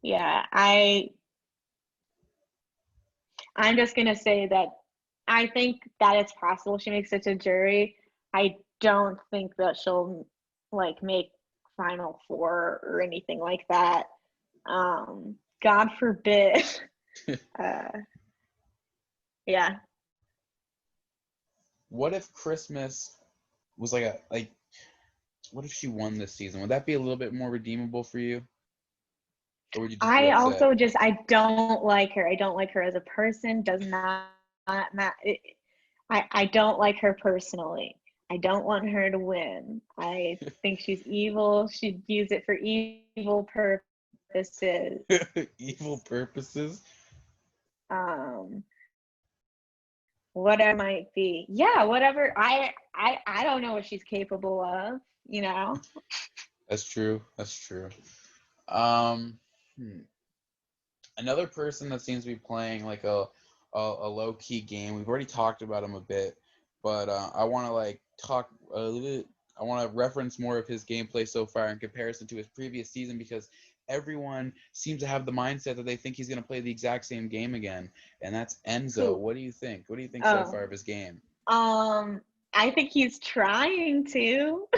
Yeah, I'm just gonna say that I think that it's possible she makes it to jury. I don't think that she'll like make Final Four or anything like that. God forbid. Uh, yeah. What if Christmas was like a like? What if she won this season? Would that be a little bit more redeemable for you, or would you just be I upset? also just I don't like her. I don't like her as a person. Does not matter. I don't like her personally. I don't want her to win. I think she's evil. She'd use it for evil purposes. Evil purposes. Um, whatever might be. Yeah, whatever. I don't know what she's capable of, you know. That's true. That's true. Um, hmm. Another person that seems to be playing like a low key game. We've already talked about him a bit, but I want to like talk a little bit. I want to reference more of his gameplay so far in comparison to his previous season because everyone seems to have the mindset that they think he's going to play the exact same game again, and that's Enzo. Who? What do you think? What do you think so Oh, far of his game? I think he's trying to,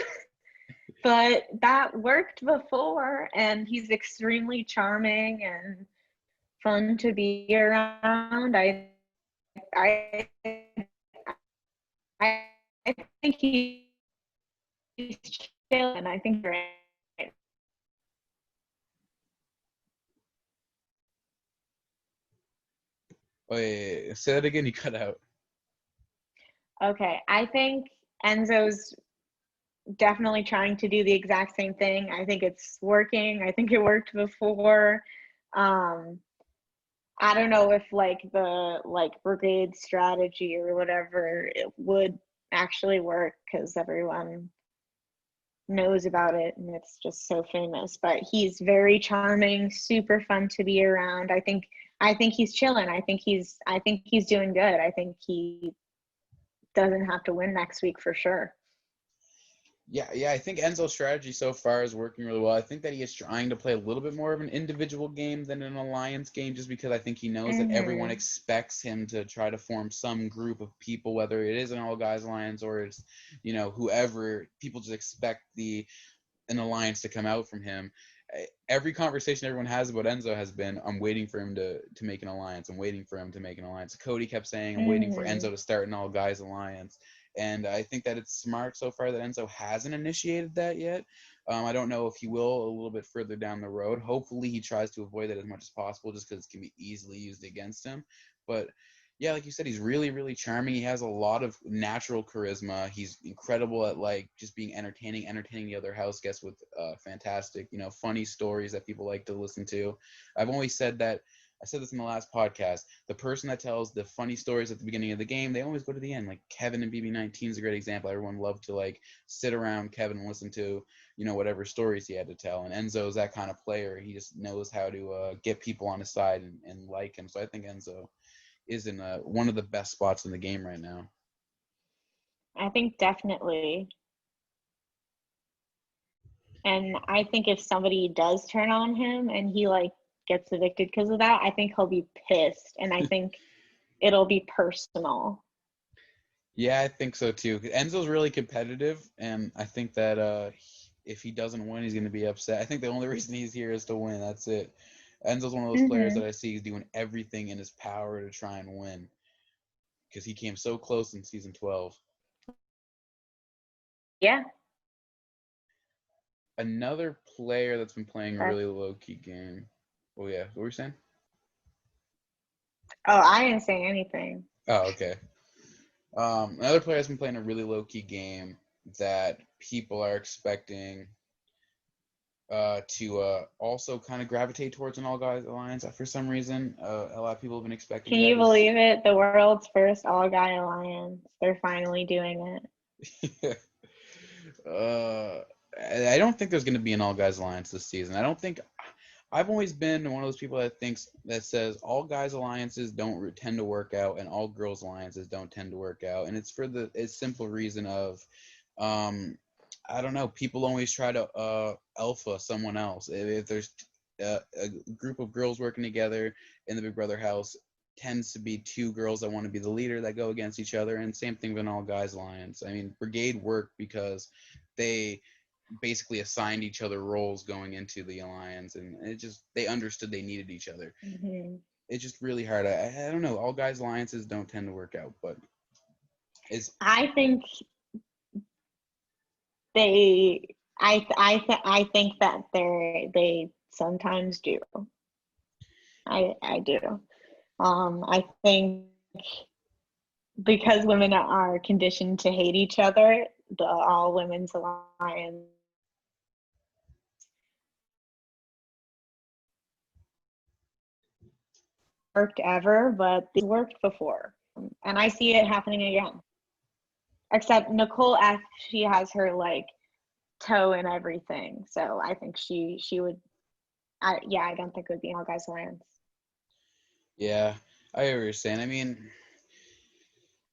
but that worked before, and he's extremely charming and fun to be around. I I think he's chill, and I think right. Wait, say that again. You cut out. Okay, I think Enzo's definitely trying to do the exact same thing. I think it's working. I think it worked before. Um, I don't know if like the like brigade strategy or whatever it would actually work because everyone knows about it and it's just so famous. But he's very charming, super fun to be around. I think he's chilling. I think he's doing good. I think he doesn't have to win next week for sure. Yeah, I think Enzo's strategy so far is working really well. I think that he is trying to play a little bit more of an individual game than an alliance game, just because I think he knows that everyone Mm-hmm. expects him to try to form some group of people, whether it is an all guys alliance or it's, whoever. People just expect the an alliance to come out from him. Every conversation everyone has about Enzo has been, I'm waiting for him to make an alliance. I'm waiting for him to make an alliance. Cody kept saying, I'm waiting for Mm-hmm. Enzo to start an all guys alliance. And I think that it's smart so far that Enzo hasn't initiated that yet. I don't know if he will a little bit further down the road. Hopefully, he tries to avoid that as much as possible, just because it can be easily used against him. But yeah, like you said, he's really, really charming. He has a lot of natural charisma. He's incredible at like just being entertaining the other house guests with fantastic, funny stories that people like to listen to. I've always said that. I said this in the last podcast. The person that tells the funny stories at the beginning of the game, they always go to the end. Like Kevin and BB19 is a great example. Everyone loved to like sit around Kevin and listen to, whatever stories he had to tell. And Enzo's that kind of player. He just knows how to get people on his side and like him. So I think Enzo is in one of the best spots in the game right now. I think definitely. And I think if somebody does turn on him and he like gets evicted because of that, I think he'll be pissed, and I think it'll be personal. Yeah, I think so too. Enzo's really competitive, and I think that if he doesn't win, he's going to be upset. I think the only reason he's here is to win. That's it. Enzo's one of those players Mm-hmm. that I see is doing everything in his power to try and win because he came so close in season 12. Yeah. Another player that's been playing a really low key game. Oh yeah, what were you saying? Oh, I didn't say anything. Oh, okay. Another player that's been playing a really low key game that people are expecting to also kind of gravitate towards an all guys alliance for some reason. A lot of people have been expecting Can that. you believe it? The world's first all guy alliance. They're finally doing it. I don't think there's going to be an all guys alliance this season. I don't think. I've always been one of those people that says all guys alliances don't tend to work out and all girls alliances don't tend to work out, and it's for the simple reason of I don't know, people always try to alpha someone else. If there's a group of girls working together in the Big Brother house, tends to be two girls that want to be the leader that go against each other, and same thing with an all guys alliance. I mean, Brigade worked because they basically assigned each other roles going into the alliance, and they understood they needed each other. it. Mm-hmm. It's just really hard. I don't know. All guys alliances don't tend to work out, but I think I think that they sometimes do. I do. I think because women are conditioned to hate each other, the all women's alliance worked ever, but these worked before, and I see it happening again. Except Nicole F, she has her like toe in everything, so I think she would. I don't think it would be all guys alliance. yeah, I hear what you're saying. I mean,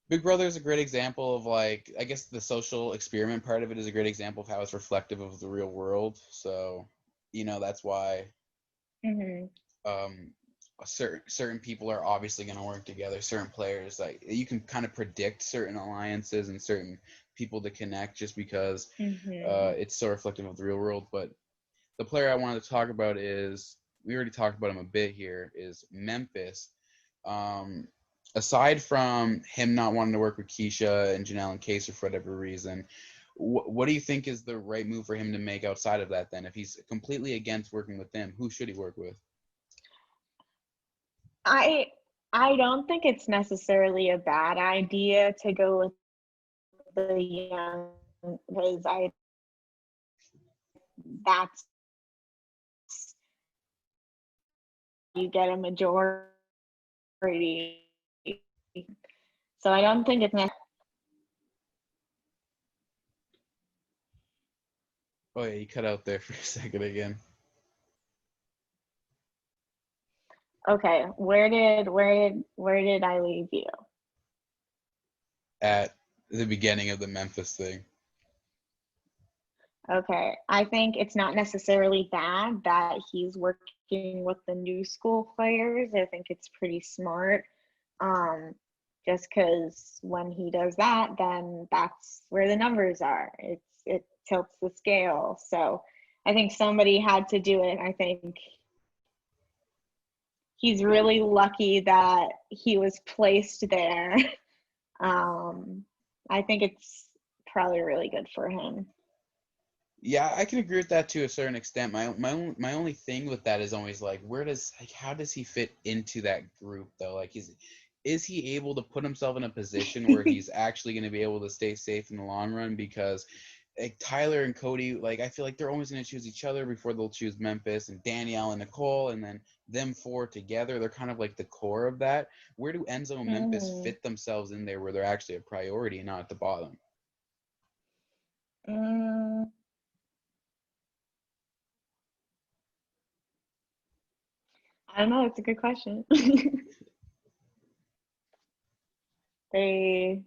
Big Brother is a great example of like, I guess the social experiment part of it is a great example of how it's reflective of the real world. So, that's why Mm-hmm. um, certain people are obviously going to work together. Certain players, like you can kind of predict certain alliances and certain people to connect just because Mm-hmm. it's so reflective of the real world. But the player I wanted to talk about is, we already talked about him a bit here, is Memphis. Um, Aside from him not wanting to work with Keisha and Janelle and Kaser for whatever reason, what do you think is the right move for him to make outside of that then? If he's completely against working with them, who should he work with? I I don't think it's necessarily a bad idea to go with the young, because I that's you get a majority. So I don't think it's Oh yeah, you cut out there for a second again. okay. Where did I leave you? At the beginning of the Memphis thing. Okay, I think it's not necessarily bad that he's working with the new school players. I think it's pretty smart. Um, just because when he does that, then that's where the numbers are. It tilts the scale. So I think somebody had to do it. I think he's really lucky that he was placed there. I think it's probably really good for him. Yeah, I can agree with that to a certain extent. My only thing with that is always like, how does he fit into that group though? Like, is he able to put himself in a position where he's actually going to be able to stay safe in the long run? Because like Tyler and Cody, like I feel like they're always going to choose each other before they'll choose Memphis, and Danielle and Nicole, and then them four together. They're kind of like the core of that. Where do Enzo and Memphis Mm-hmm. fit themselves in there where they're actually a priority and not at the bottom? Mm, I don't know. It's a good question. they,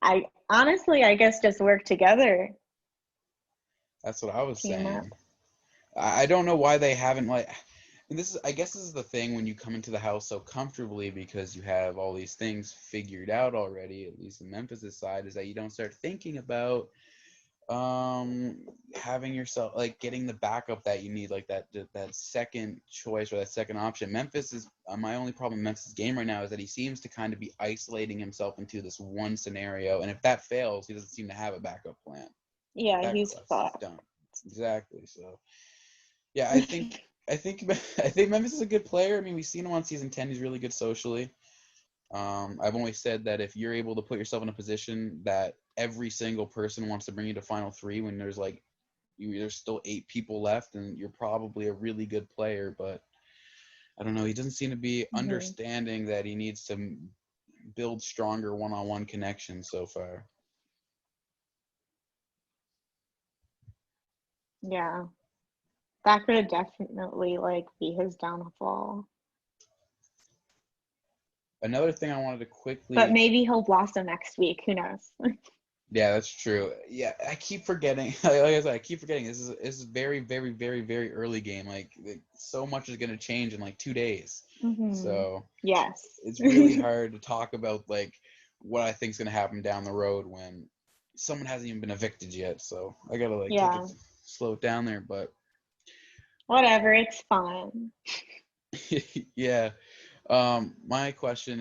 I honestly, I guess, just work together. That's what I was team up. saying. I don't know why they haven't like. And I guess this is the thing when you come into the house so comfortably because you have all these things figured out already. At least the Memphis' side is that you don't start thinking about having yourself like getting the backup that you need, like that second choice or that second option. Memphis is my only problem with Memphis' game right now is that he seems to kind of be isolating himself into this one scenario, and if that fails, he doesn't seem to have a backup plan. Yeah, That he's goes, he's fucked. done. Exactly. So yeah, I think Memphis is a good player. I mean, we've seen him on season 10. He's really good socially. I've always said that if you're able to put yourself in a position that every single person wants to bring you to Final Three when there's like there's still 8 people left, and you're probably a really good player. But I don't know. He doesn't seem to be Mm-hmm. understanding that he needs to build stronger one-on-one connections so far. Yeah, that could definitely like be his downfall. Another thing I wanted to But quickly. maybe he'll blossom next week. Who knows? Yeah, that's true. Yeah, I keep forgetting. Like I said, I keep forgetting. This is very, very, very, very early game. Like so much is gonna change in like 2 days. Mm-hmm. So Yes. it's really hard to talk about like what I think is gonna happen down the road when someone hasn't even been evicted yet. So I gotta like take it Yeah. slow it down there. But Whatever. It's fun. yeah. My question,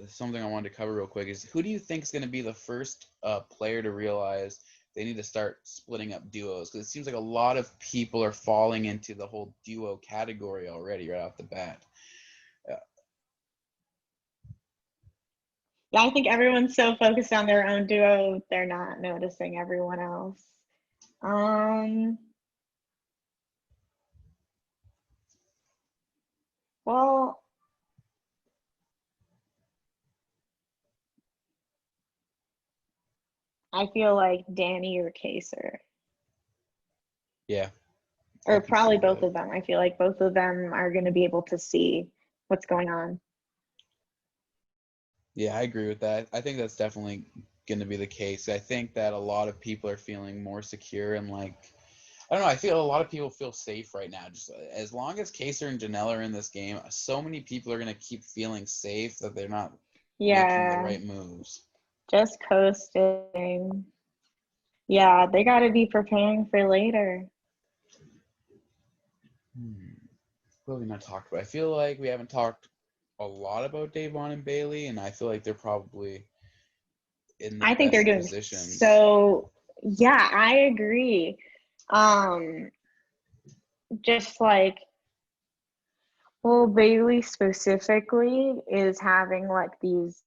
something I wanted to cover real quick is who do you think is going to be the first player to realize they need to start splitting up duos? Because it seems like a lot of people are falling into the whole duo category already right off the bat. Yeah, I think everyone's so focused on their own duo, they're not noticing everyone else. Um, well, I feel like Danny or Kaser, Yeah, I or can probably see both that. of them. I feel like both of them are going to be able to see what's going on. Yeah, I agree with that. I think that's definitely going to be the case. I think that a lot of people are feeling more secure and like I don't know. I feel a lot of people feel safe right now. Just as long as Kaser and Janelle are in this game, so many people are gonna keep feeling safe that they're not making the Yeah, right moves. just coasting. Yeah, they got to be preparing for later. What have we not talked about? I feel like we haven't talked a lot about Davon and Bailey, and I feel like they're probably in the I think they're best doing positions. so. Yeah, I agree. Um, just like, well, Bailey specifically is having like these.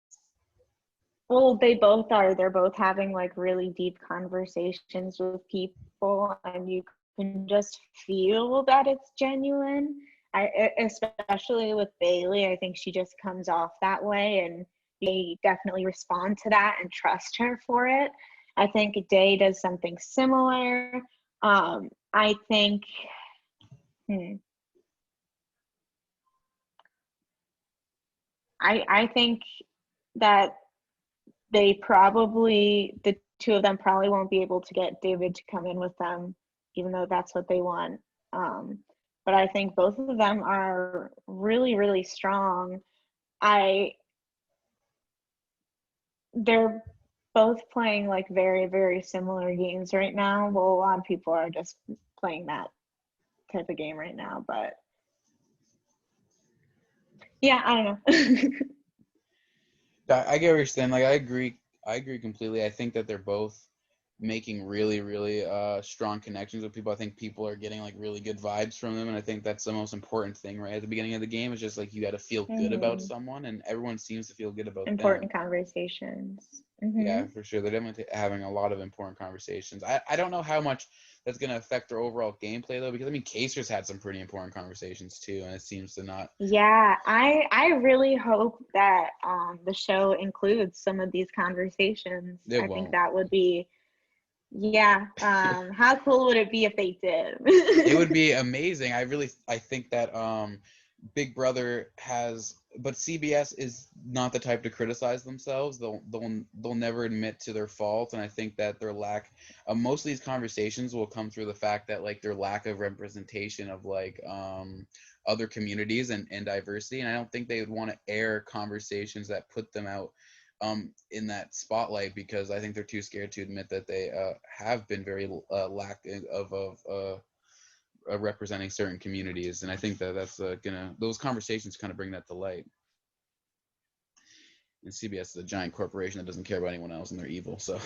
Well, they both are. They're both having like really deep conversations with people, and you can just feel that it's genuine. Especially with Bailey, I think she just comes off that way, and they definitely respond to that and trust her for it. I think Day does something similar. I think, hmm, I think that the two of them probably won't be able to get David to come in with them, even though that's what they want. Um, but I think both of them are really, really strong. I They're both playing like very, very similar games right now. Well, a lot of people are just playing that type of game right now, but yeah, I don't know. I get what you're saying. Like I agree. I agree completely. I think that they're both making really, really strong connections with people. I think people are getting like really good vibes from them, and I think that's the most important thing, right? At the beginning of the game, it's just like you got to feel good about Mm-hmm. someone, and everyone seems to feel good about them. Important conversations. Yeah, Mm-hmm. for sure. They're definitely having a lot of important conversations. I don't know how much that's going to affect their overall gameplay though, because I mean, Kaser's had some pretty important conversations too, and it seems to not. Yeah, I really hope that the show includes some of these conversations. It I think won't. that would be, yeah. How cool would it be if they It would did? be amazing. I think that Big Brother has but CBS is not the type to criticize themselves. They'll never admit to their fault, and I think that their lack most of these conversations will come through the fact that like their lack of representation of like other communities and diversity, and I don't think they would want to air conversations that put them out in that spotlight, because I think they're too scared to admit that they have been very lack of representing certain communities, and I think that that's those conversations kind of bring that to light. And CBS is a giant corporation that doesn't care about anyone else, and they're evil. So,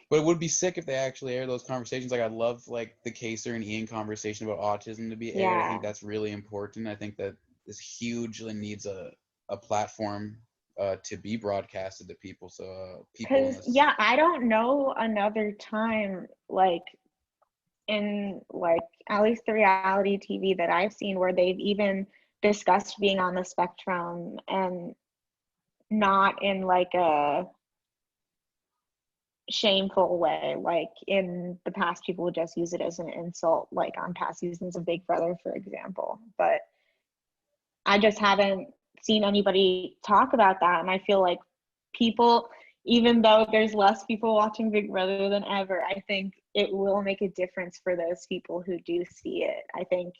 but it would be sick if they actually air those conversations. Like I love like the Kaser and Ian conversation about autism to be aired. I think that's really important. I think that this hugely needs a platform to be broadcasted to people. So people. Because I don't know another time like in like at least the reality TV that I've seen where they've even discussed being on the spectrum, and not in like a shameful way. Like in the past, people would just use it as an insult, like on past seasons of Big Brother, for example. But I just haven't seen anybody talk about that, and I feel like people, even though there's less people watching Big Brother than ever, I think it will make a difference for those people who do see it. I think,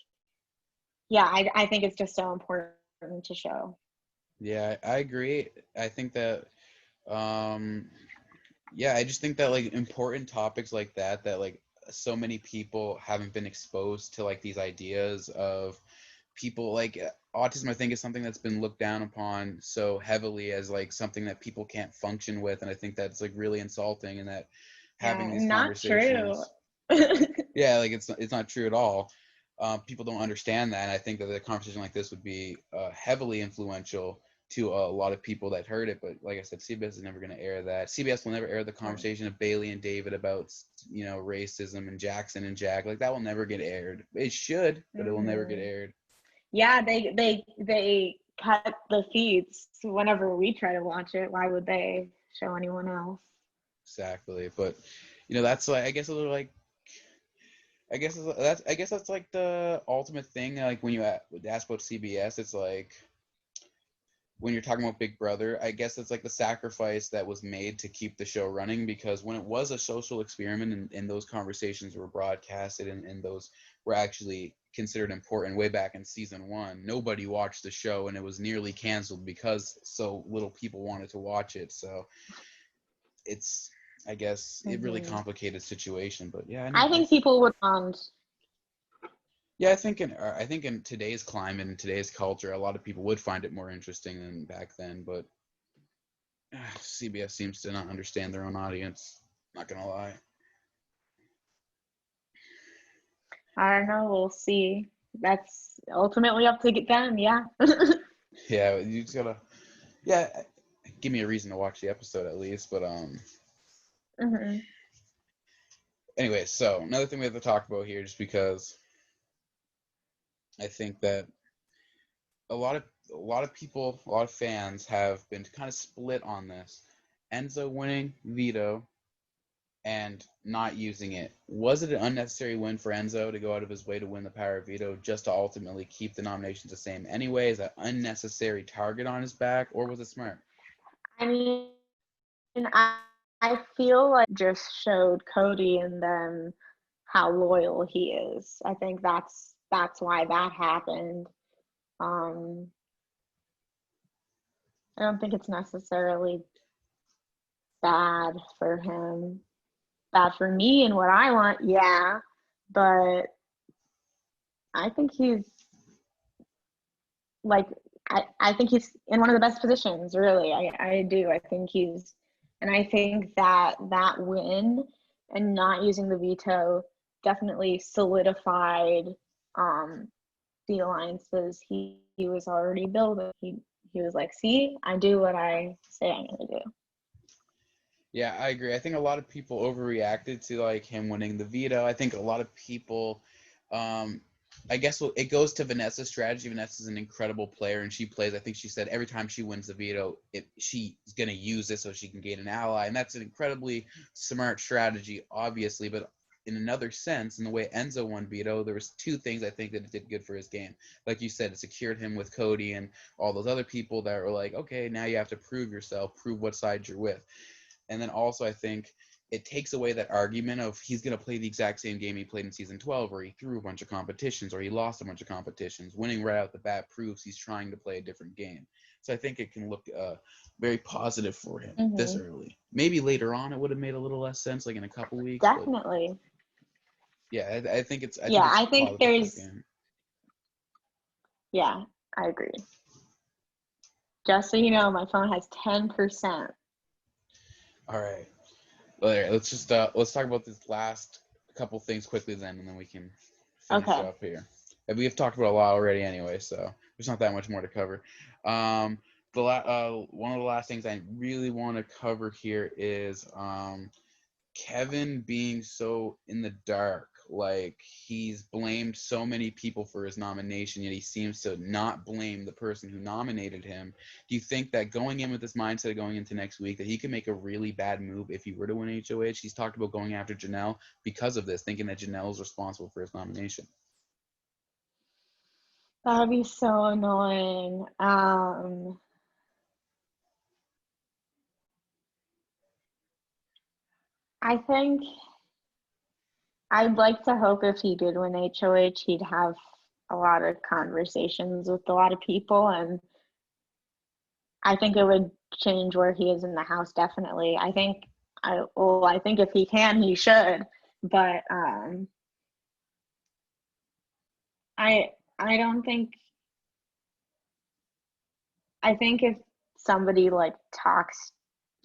I think it's just so important to show. Yeah, I agree. I think that, I just think that like important topics like that like so many people haven't been exposed to like these ideas of people like autism. I think is something that's been looked down upon so heavily as like something that people can't function with, and I think that's like really insulting, and that having these not conversations true. like it's not true at all. People don't understand that, and I think that a conversation like this would be heavily influential to a lot of people that heard it. But like I said, CBS is never going to air that. CBS will never air the conversation of Bailey and David about racism, and Jackson and Jack. Like that will never get aired. It should, but it will never get aired. Yeah, they cut the feeds whenever we try to watch it. Why would they show anyone else? Exactly, but that's like I guess a little like I guess that's like the ultimate thing. Like when you ask about CBS, it's like when you're talking about Big Brother, I guess it's like the sacrifice that was made to keep the show running, because when it was a social experiment and those conversations were broadcasted and those were actually considered important way back in season 1, nobody watched the show and it was nearly canceled because so little people wanted to watch it. So it's, I guess, it really complicated situation, but yeah. I think people would Yeah, I think in today's climate and today's culture, a lot of people would find it more interesting than back then. But CBS seems to not understand their own audience. Not gonna lie. I don't know. We'll see. That's ultimately up to them. Yeah. Yeah, you just gotta. Give me a reason to watch the episode at least. But Anyway, so another thing we have to talk about here, just because I think that a lot of people, a lot of fans have been kind of split on this. Enzo winning veto and not using it. Was it an unnecessary win for Enzo to go out of his way to win the power of veto just to ultimately keep the nominations the same anyway? Is that unnecessary target on his back, or was it smart? I mean, I feel like just showed Cody and them how loyal he is. I think that's why that happened. I don't think it's necessarily bad for him. Bad for me and what I want, yeah. But I think he's like I think he's in one of the best positions, really. I do. I think he's, and I think that win and not using the veto definitely solidified the alliances he was already building. He was like, see, I do what I say I'm gonna do. Yeah, I agree. I think a lot of people overreacted to like him winning the veto. I think a lot of people, I guess it goes to Vanessa's strategy. Vanessa's an incredible player, and she plays. I think she said every time she wins the veto, she's gonna use it so she can gain an ally, and that's an incredibly smart strategy, obviously. But in another sense, in the way Enzo won Beto, there was two things I think that it did good for his game. Like you said, it secured him with Cody and all those other people that were like, okay, now you have to prove yourself, prove what side you're with. And then also I think it takes away that argument of he's going to play the exact same game he played in season 12 where he threw a bunch of competitions or he lost a bunch of competitions. Winning right out the bat proves he's trying to play a different game. So I think it can look very positive for him this early. Maybe later on it would have made a little less sense, like in a couple weeks. Definitely. But yeah, I think it's. I think there's. Game. Yeah, I agree. Just so you know, my phone has 10%. All right. Well, let's just let's talk about this last couple things quickly then, and then we can finish up here. And we have talked about a lot already anyway, so there's not that much more to cover. One of the last things I really want to cover here is Kevin being so in the dark. Like, he's blamed so many people for his nomination, yet he seems to not blame the person who nominated him. Do you think that going in with this mindset of going into next week, that he can make a really bad move if he were to win HOH? He's talked about going after Janelle because of this, thinking that Janelle is responsible for his nomination. That would be so annoying. I think I'd like to hope if he did win HOH, he'd have a lot of conversations with a lot of people, and I think it would change where he is in the house, definitely. I think if he can, he should, but I don't think. I think if somebody like talks,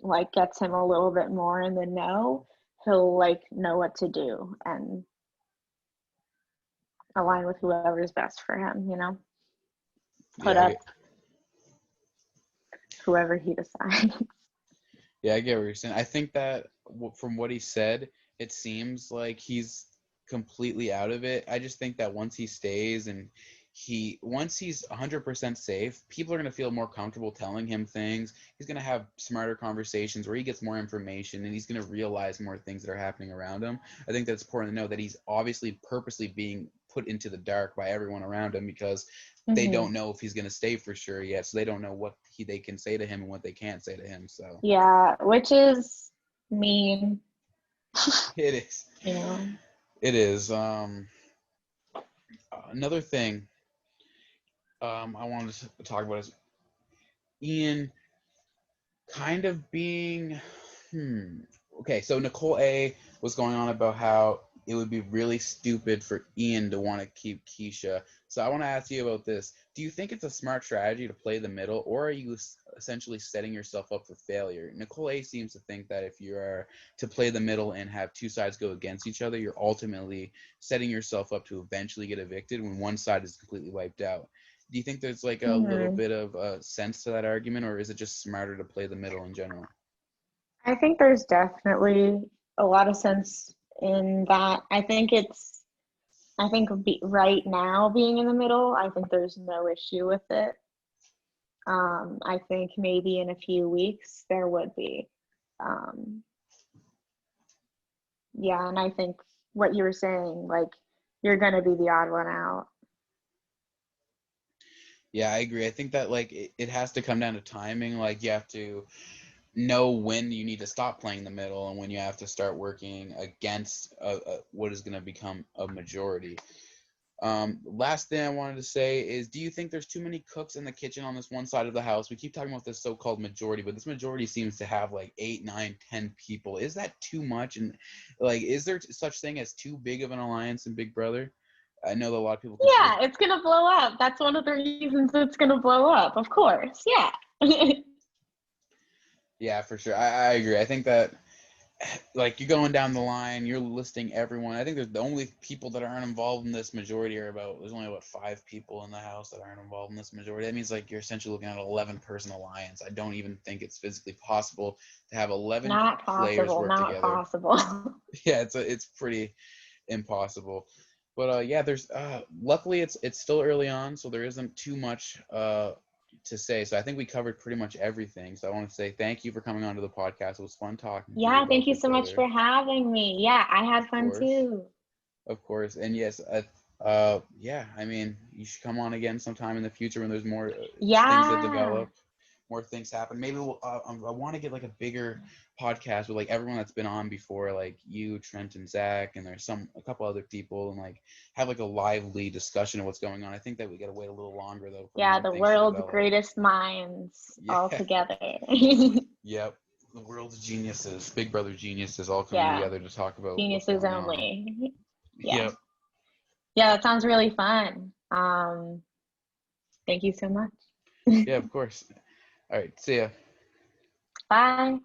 like gets him a little bit more in the know, he'll like know what to do and align with whoever's best for him, you know? Put up whoever he decides. Yeah, I get what you're saying. I think that from what he said, it seems like he's completely out of it. I just think that once he stays and once he's 100% safe, people are going to feel more comfortable telling him things. He's going to have smarter conversations where he gets more information and he's going to realize more things that are happening around him. I think that's important to know, that he's obviously purposely being put into the dark by everyone around him because they don't know if he's going to stay for sure yet. So they don't know what they can say to him and what they can't say to him. So yeah, which is mean. It is. You know? It is. Another thing I wanted to talk about is Ian kind of being okay, so Nicole A was going on about how it would be really stupid for Ian to want to keep Keisha. So I want to ask you about this. Do you think it's a smart strategy to play the middle, or are you essentially setting yourself up for failure? Nicole A seems to think that if you are to play the middle and have two sides go against each other, you're ultimately setting yourself up to eventually get evicted when one side is completely wiped out. Do you think there's like a little bit of sense to that argument, or is it just smarter to play the middle in general? I think there's definitely a lot of sense in that. I think right now being in the middle, I think there's no issue with it. I think maybe in a few weeks there would be. Yeah, and I think what you were saying, like, you're going to be the odd one out. Yeah, I agree. I think that like it has to come down to timing. Like, you have to know when you need to stop playing the middle and when you have to start working against what is going to become a majority. Last thing I wanted to say is, do you think there's too many cooks in the kitchen on this one side of the house? We keep talking about this so-called majority, but this majority seems to have like 8, 9, 10 people. Is that too much? And like, is there such thing as too big of an alliance in Big Brother? I know that a lot of people Yeah, it's going to blow up. That's one of the reasons it's going to blow up, of course. Yeah. Yeah, for sure. I agree. I think that, like, you're going down the line, you're listing everyone. I think there's the only people that aren't involved in this majority there's only about 5 people in the house that aren't involved in this majority. That means like you're essentially looking at an 11-person alliance. I don't even think it's physically possible to have 11 players work together. Not possible. Yeah, it's pretty impossible. But yeah, there's luckily it's still early on, so there isn't too much to say. So I think we covered pretty much everything. So I want to say thank you for coming on to the podcast. It was fun talking to you Yeah, about thank you this so much later. for having me. Yeah, I had Of fun course. too. Of course. And yes, yeah, I mean, you should come on again sometime in the future when there's more things that Yeah. develop, more things happen. Maybe I want to get like a bigger podcast with like everyone that's been on before, like you, Trent and Zach, and there's a couple other people, and like have like a lively discussion of what's going on. I think that we got to wait a little longer though for Yeah, more the things to world's develop. greatest minds all Yeah. together. Yep. The world's geniuses, Big Brother geniuses, all coming Yeah, together to talk about what's geniuses going on. only. Yeah. Yep. Yeah, that sounds really fun. Thank you so much. Yeah, of course. All right. See ya. Bye.